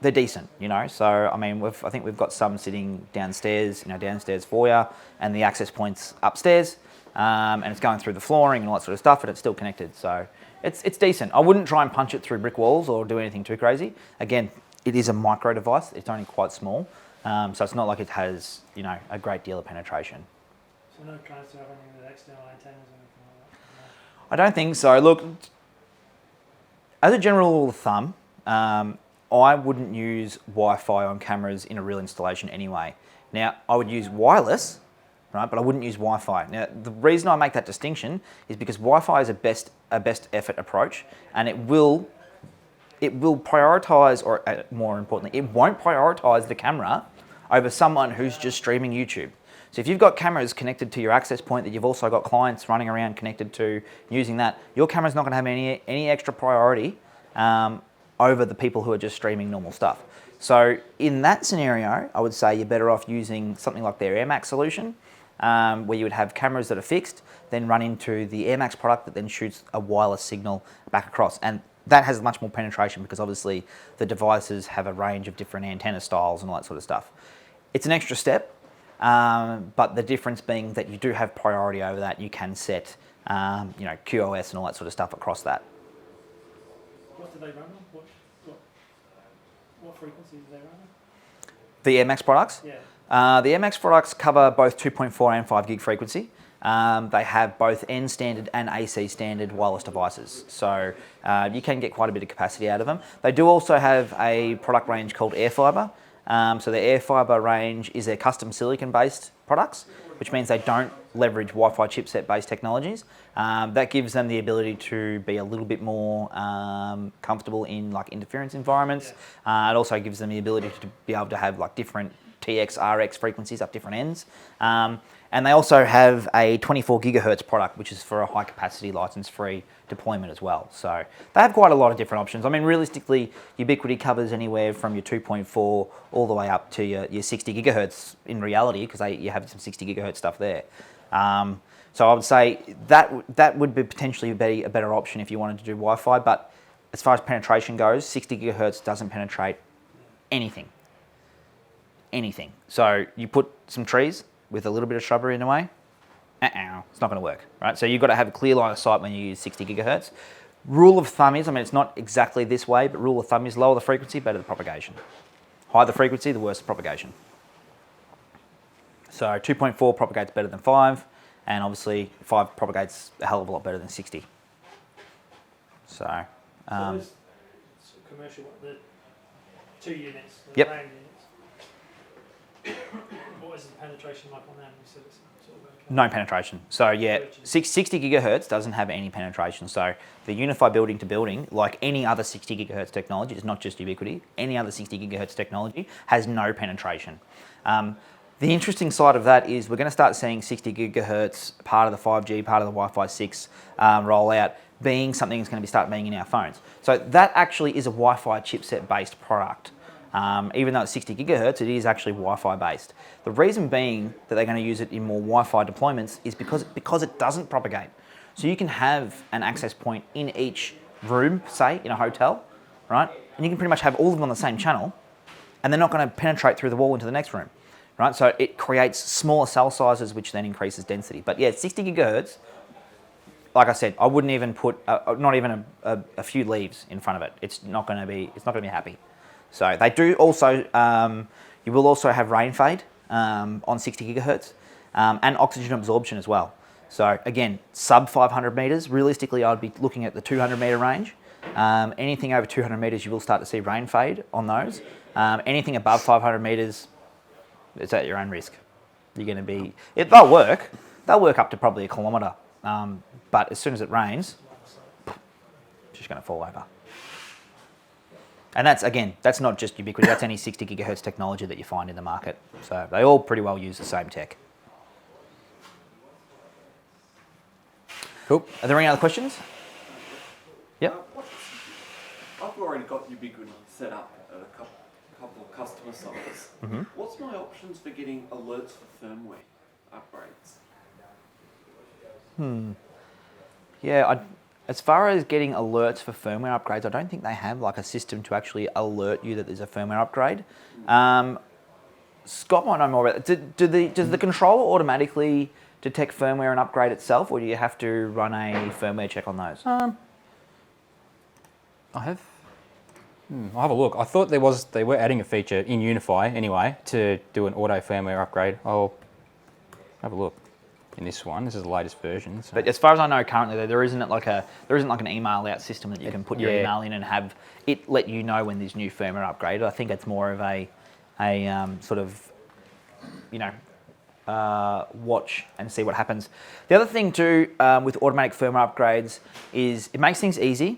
they're decent, So I mean, I think we've got some sitting downstairs, downstairs foyer, and the access points upstairs. and it's going through the flooring and all that sort of stuff, and it's still connected. So it's decent. I wouldn't try and punch it through brick walls or do anything too crazy. Again, it is a micro device. It's only quite small, so it's not like it has, you know, a great deal of penetration. So no plans to have anything with external antennas or anything like that? I don't think so. Look, as a general rule of thumb, I wouldn't use Wi-Fi on cameras in a real installation anyway. Now, I would use wireless, right, but I wouldn't use Wi-Fi. Now, the reason I make that distinction is because Wi-Fi is a best effort approach, and it will prioritise, or more importantly, it won't prioritise the camera over someone who's just streaming YouTube. So if you've got cameras connected to your access point that you've also got clients running around connected to using that, your camera's not going to have any extra priority over the people who are just streaming normal stuff. So in that scenario, I would say you're better off using something like their EdgeMax solution, where you would have cameras that are fixed, then run into the EdgeMax product that then shoots a wireless signal back across. And that has much more penetration because obviously the devices have a range of different antenna styles and all that sort of stuff. It's an extra step, but the difference being that you do have priority over that. You can set, you know, QoS and all that sort of stuff across that. What do they run on? What frequency do they run on? The EdgeMax products? Yeah. The EdgeMax products cover both 2.4 and 5 gig frequency. They have both N standard and AC standard wireless devices. So you can get quite a bit of capacity out of them. They do also have a product range called AirFiber. So the AirFiber range is their custom silicon-based products, which means they don't leverage Wi-Fi chipset-based technologies. That gives them the ability to be a little bit more comfortable in like interference environments. Yeah. It also gives them the ability to be able to have like different TX, RX frequencies up different ends. And they also have a 24 gigahertz product, which is for a high capacity license-free deployment as well. So they have quite a lot of different options. I mean, realistically, Ubiquiti covers anywhere from your 2.4 all the way up to your 60 gigahertz in reality, because you have some 60 gigahertz stuff there. So I would say that would be potentially be a better option if you wanted to do Wi-Fi, but as far as penetration goes, 60 gigahertz doesn't penetrate anything. Anything. So you put some trees with a little bit of shrubbery in the way, it's not going to work, right? So you've got to have a clear line of sight when you use 60 gigahertz. Rule of thumb is, I mean, it's not exactly this way, but rule of thumb is lower the frequency, better the propagation. Higher the frequency, the worse the propagation. So 2.4 propagates better than 5, and obviously 5 propagates a hell of a lot better than 60. So this commercial, the 2 units, the yep. brand units. What is the penetration like on them? You said it's sort of okay. No penetration. So yeah, 60 gigahertz doesn't have any penetration. So the Unifi building to building, like any other 60 gigahertz technology, it's not just Ubiquiti, any other 60 gigahertz technology has no penetration. The interesting side of that is we're going to start seeing 60 gigahertz, part of the 5G, part of the Wi-Fi 6 rollout, being something that's going to start being in our phones. So that actually is a Wi-Fi chipset based product. Even though it's 60 gigahertz, it is actually Wi-Fi based. The reason being that they're going to use it in more Wi-Fi deployments is because it doesn't propagate. So you can have an access point in each room, say in a hotel, right? And you can pretty much have all of them on the same channel, and they're not going to penetrate through the wall into the next room, right? So it creates smaller cell sizes, which then increases density. But yeah, 60 gigahertz, like I said, I wouldn't even put not even a few leaves in front of it. It's not going to be happy. So they do also, you will also have rain fade on 60 gigahertz and oxygen absorption as well. So again, sub 500 meters, realistically I'd be looking at the 200 meter range. Anything over 200 meters, you will start to see rain fade on those. Anything above 500 meters, it's at your own risk. You're going to be, they'll work up to probably a kilometre, but as soon as it rains, it's just going to fall over. And that's not just Ubiquiti, that's any 60 gigahertz technology that you find in the market. So they all pretty well use the same tech. Cool. Are there any other questions? Yep. I've already got Ubiquiti set up at a couple of customer sites. Mm-hmm. What's my options for getting alerts for firmware upgrades? Yeah, as far as getting alerts for firmware upgrades, I don't think they have like a system to actually alert you that there's a firmware upgrade. Scott might know more about it. Does the controller automatically detect firmware and upgrade itself, or do you have to run a firmware check on those? I'll have a look. I thought they were adding a feature in Unifi anyway to do an auto firmware upgrade. I'll have a look in this one. This is the latest version. So. But as far as I know, currently there isn't like an email out system that you can put your email in and have it let you know when there's new firmware upgrade. I think it's more of a sort of, you know, watch and see what happens. The other thing too with automatic firmware upgrades is it makes things easy,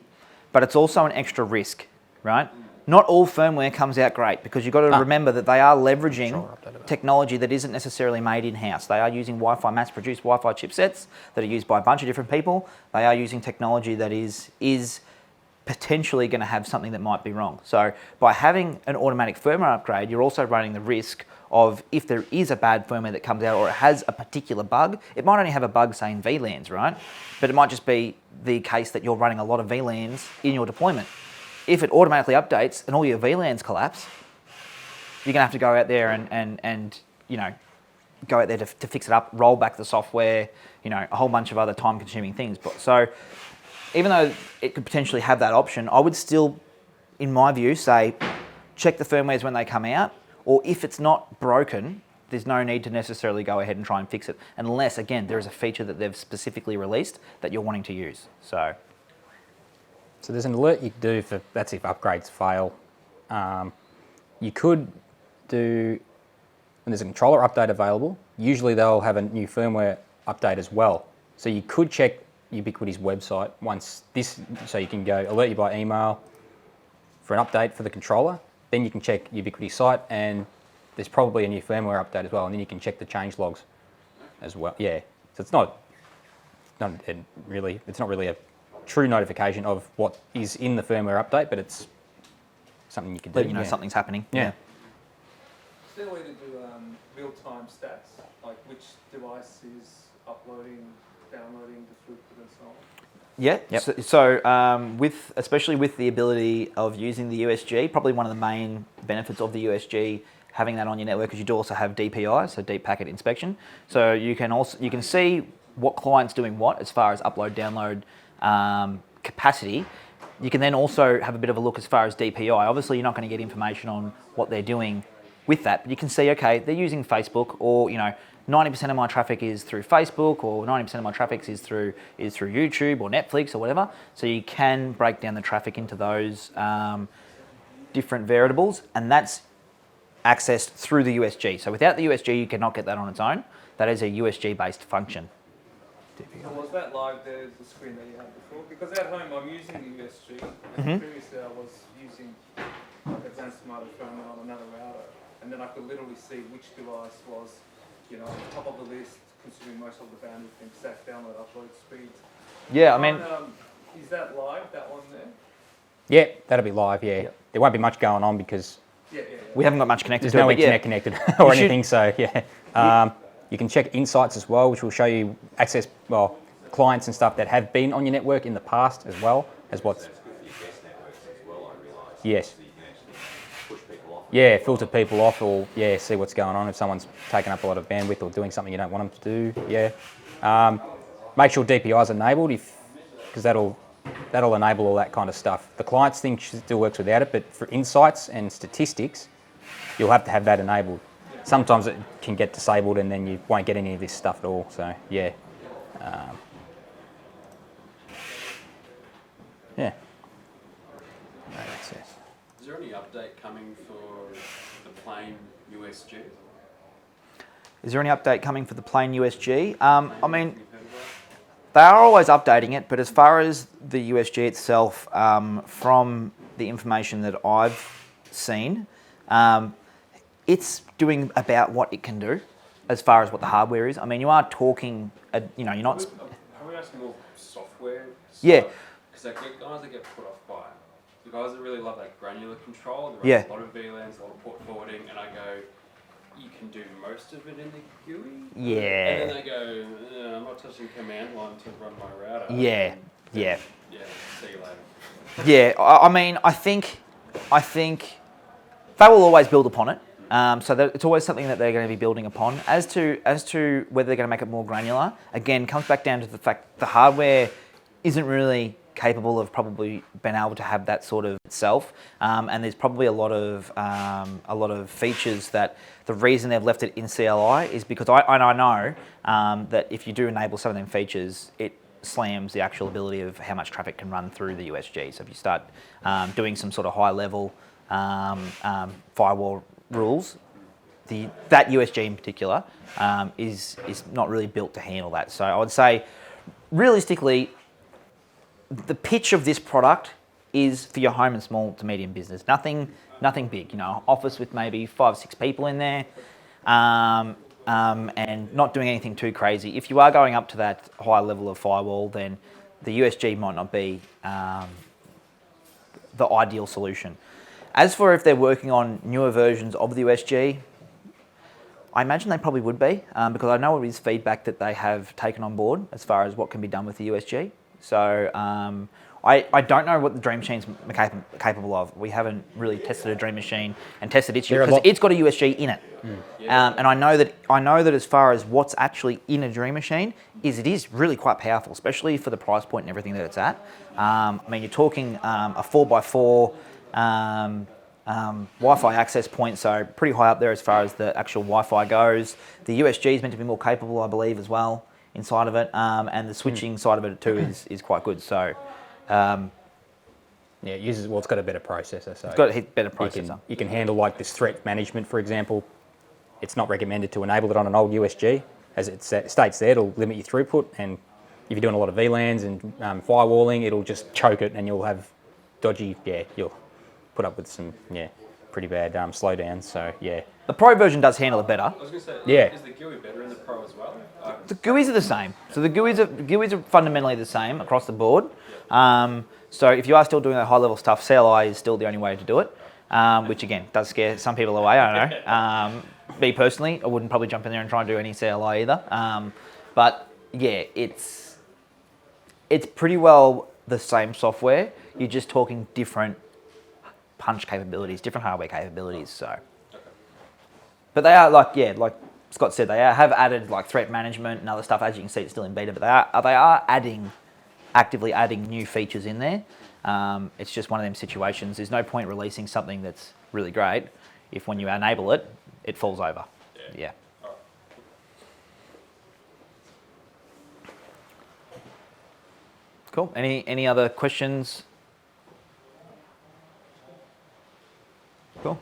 but it's also an extra risk, right? Not all firmware comes out great because you've got to remember that they are leveraging technology that isn't necessarily made in-house. They are using Wi-Fi mass-produced Wi-Fi chipsets that are used by a bunch of different people. They are using technology that is potentially going to have something that might be wrong. So by having an automatic firmware upgrade, you're also running the risk of if there is a bad firmware that comes out or it has a particular bug, it might only have a bug saying VLANs, right? But it might just be the case that you're running a lot of VLANs in your deployment. If it automatically updates and all your VLANs collapse, you're going to have to go out there and you know, go out there to fix it up, roll back the software, you know, a whole bunch of other time-consuming things. But so even though it could potentially have that option, I would still, in my view, say check the firmwares when they come out, or if it's not broken, there's no need to necessarily go ahead and try and fix it, unless, again, there is a feature that they've specifically released that you're wanting to use. So there's an alert you can do for that's if upgrades fail. You could do, when there's a controller update available, usually they'll have a new firmware update as well. So you could check Ubiquiti's website once this, so you can go alert you by email for an update for the controller. Then you can check Ubiquiti's site and there's probably a new firmware update as well, and then you can check the change logs as well. Yeah, so it's not really a true notification of what is in the firmware update, but it's something you can do. let you know something's happening. Yeah. Is there a way to do real-time stats, like which device is uploading, downloading the throughput and so on? Yeah, yep. So especially with the ability of using the USG, probably one of the main benefits of the USG having that on your network is you do also have DPI, so deep packet inspection. So you can see what client's doing what as far as upload, download capacity. You can then also have a bit of a look as far as DPI. Obviously, you're not going to get information on what they're doing with that, but you can see, okay, they're using Facebook, or 90% of my traffic is through Facebook, or 90% of my traffic is through YouTube or Netflix or whatever. So you can break down the traffic into those different variables, and that's accessed through the USG. So without the USG, you cannot get that on its own. That is a USG-based function. So was that live there, the screen that you had before? Because at home I'm using the USG, and previously I was using like advanced smartphone on another router, and then I could literally see which device was, at the top of the list, consuming most of the bandwidth and exact download upload speeds. Yeah, I mean, is that live, that one there? Yeah, that'll be live, yeah. Yep. There won't be much going on because we haven't got much connected there's to it. no but internet connected or anything, so yeah. You can check insights as well, which will show you clients and stuff that have been on your network in the past as well as what's. Yes. Yeah, filter people off, or see what's going on if someone's taking up a lot of bandwidth or doing something you don't want them to do. Yeah. Make sure DPI is enabled because that'll enable all that kind of stuff. The clients thing still works without it, but for insights and statistics, you'll have to have that enabled. Sometimes it can get disabled and then you won't get any of this stuff at all. So yeah. Yeah. Is there any update coming for the plain USG? Is there any update coming for the plain USG? I mean, they are always updating it, but as far as the USG itself, from the information that I've seen, it's doing about what it can do as far as what the hardware is. I mean, you are talking, you're not... Are we asking more software stuff? Yeah. Because I get guys that get put off by it. The guys that really love that granular control, they run a lot of VLANs, a lot of port forwarding, and I go, you can do most of it in the GUI? Yeah. And then they go, I'm not touching command line to run my router. Yeah. Yeah, see you later. Yeah, I mean, I think they will always build upon it. So it's always something that they're going to be building upon. As to whether they're going to make it more granular, again, comes back down to the fact the hardware isn't really capable of probably being able to have that sort of itself, and there's probably a lot of features that the reason they've left it in CLI is because I know that if you do enable some of them features, it slams the actual ability of how much traffic can run through the USG. So if you start doing some sort of high level firewall rules, that USG in particular is not really built to handle that. So I would say, realistically, the pitch of this product is for your home and small to medium business. Nothing big. You know, office with maybe 5 or 6 people in there, and not doing anything too crazy. If you are going up to that high level of firewall, then the USG might not be the ideal solution. As for if they're working on newer versions of the USG, I imagine they probably would be, because I know it is feedback that they have taken on board as far as what can be done with the USG. So I don't know what the Dream Machine's capable of. We haven't really tested a Dream Machine and tested its because it's got a USG in it. And I know that as far as what's actually in a Dream Machine it is really quite powerful, especially for the price point and everything that it's at. I mean, you're talking a 4x4 Wi-Fi access point, so pretty high up there as far as the actual Wi-Fi goes. The USG is meant to be more capable, I believe, as well inside of it, and the switching side of it too is quite good. So, yeah, it uses, well, it's got a better processor. So it's got a better processor. You can handle like this threat management, for example. It's not recommended to enable it on an old USG, as it states there. It'll limit your throughput, and if you're doing a lot of VLANs and firewalling, it'll just choke it, and you'll have dodgy. Yeah, you'll put up with some pretty bad slowdowns. So yeah. The Pro version does handle it better. I was going to say, yeah. Is the GUI better in the Pro as well? The GUIs are the same. So the GUIs are fundamentally the same across the board. So if you are still doing that high level stuff, CLI is still the only way to do it, which again does scare some people away. I don't know. Me personally, I wouldn't probably jump in there and try and do any CLI either. But yeah, it's pretty well the same software. You're just talking different punch capabilities, different hardware capabilities. So. But they are like Scott said, they have added like threat management and other stuff. As you can see, it's still in beta, but they are actively adding new features in there. It's just one of them situations. There's no point releasing something that's really great if when you enable it, it falls over. Yeah. Cool. Any other questions? Cool.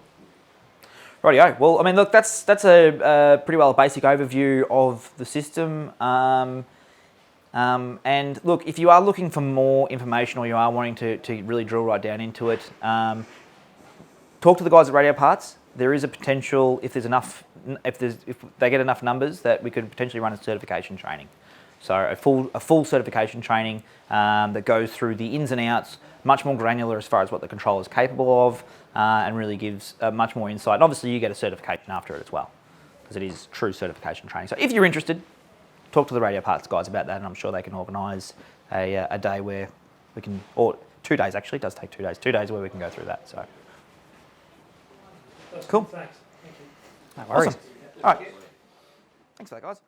Rightio. Well, I mean, look, that's a pretty well a basic overview of the system. And look, if you are looking for more information or you are wanting to really drill right down into it, talk to the guys at Radio Parts. There is a potential, if they get enough numbers, that we could potentially run a certification training. So a full certification training that goes through the ins and outs, much more granular as far as what the controller is capable of, and really gives much more insight. And obviously you get a certification after it as well, because it is true certification training. So if you're interested, talk to the Radio Parts guys about that, and I'm sure they can organise a day where we can, or 2 days actually, it does take 2 days, 2 days where we can go through that. So cool. Thanks. Thank you. No worries. Awesome. All right. Thanks for that, guys.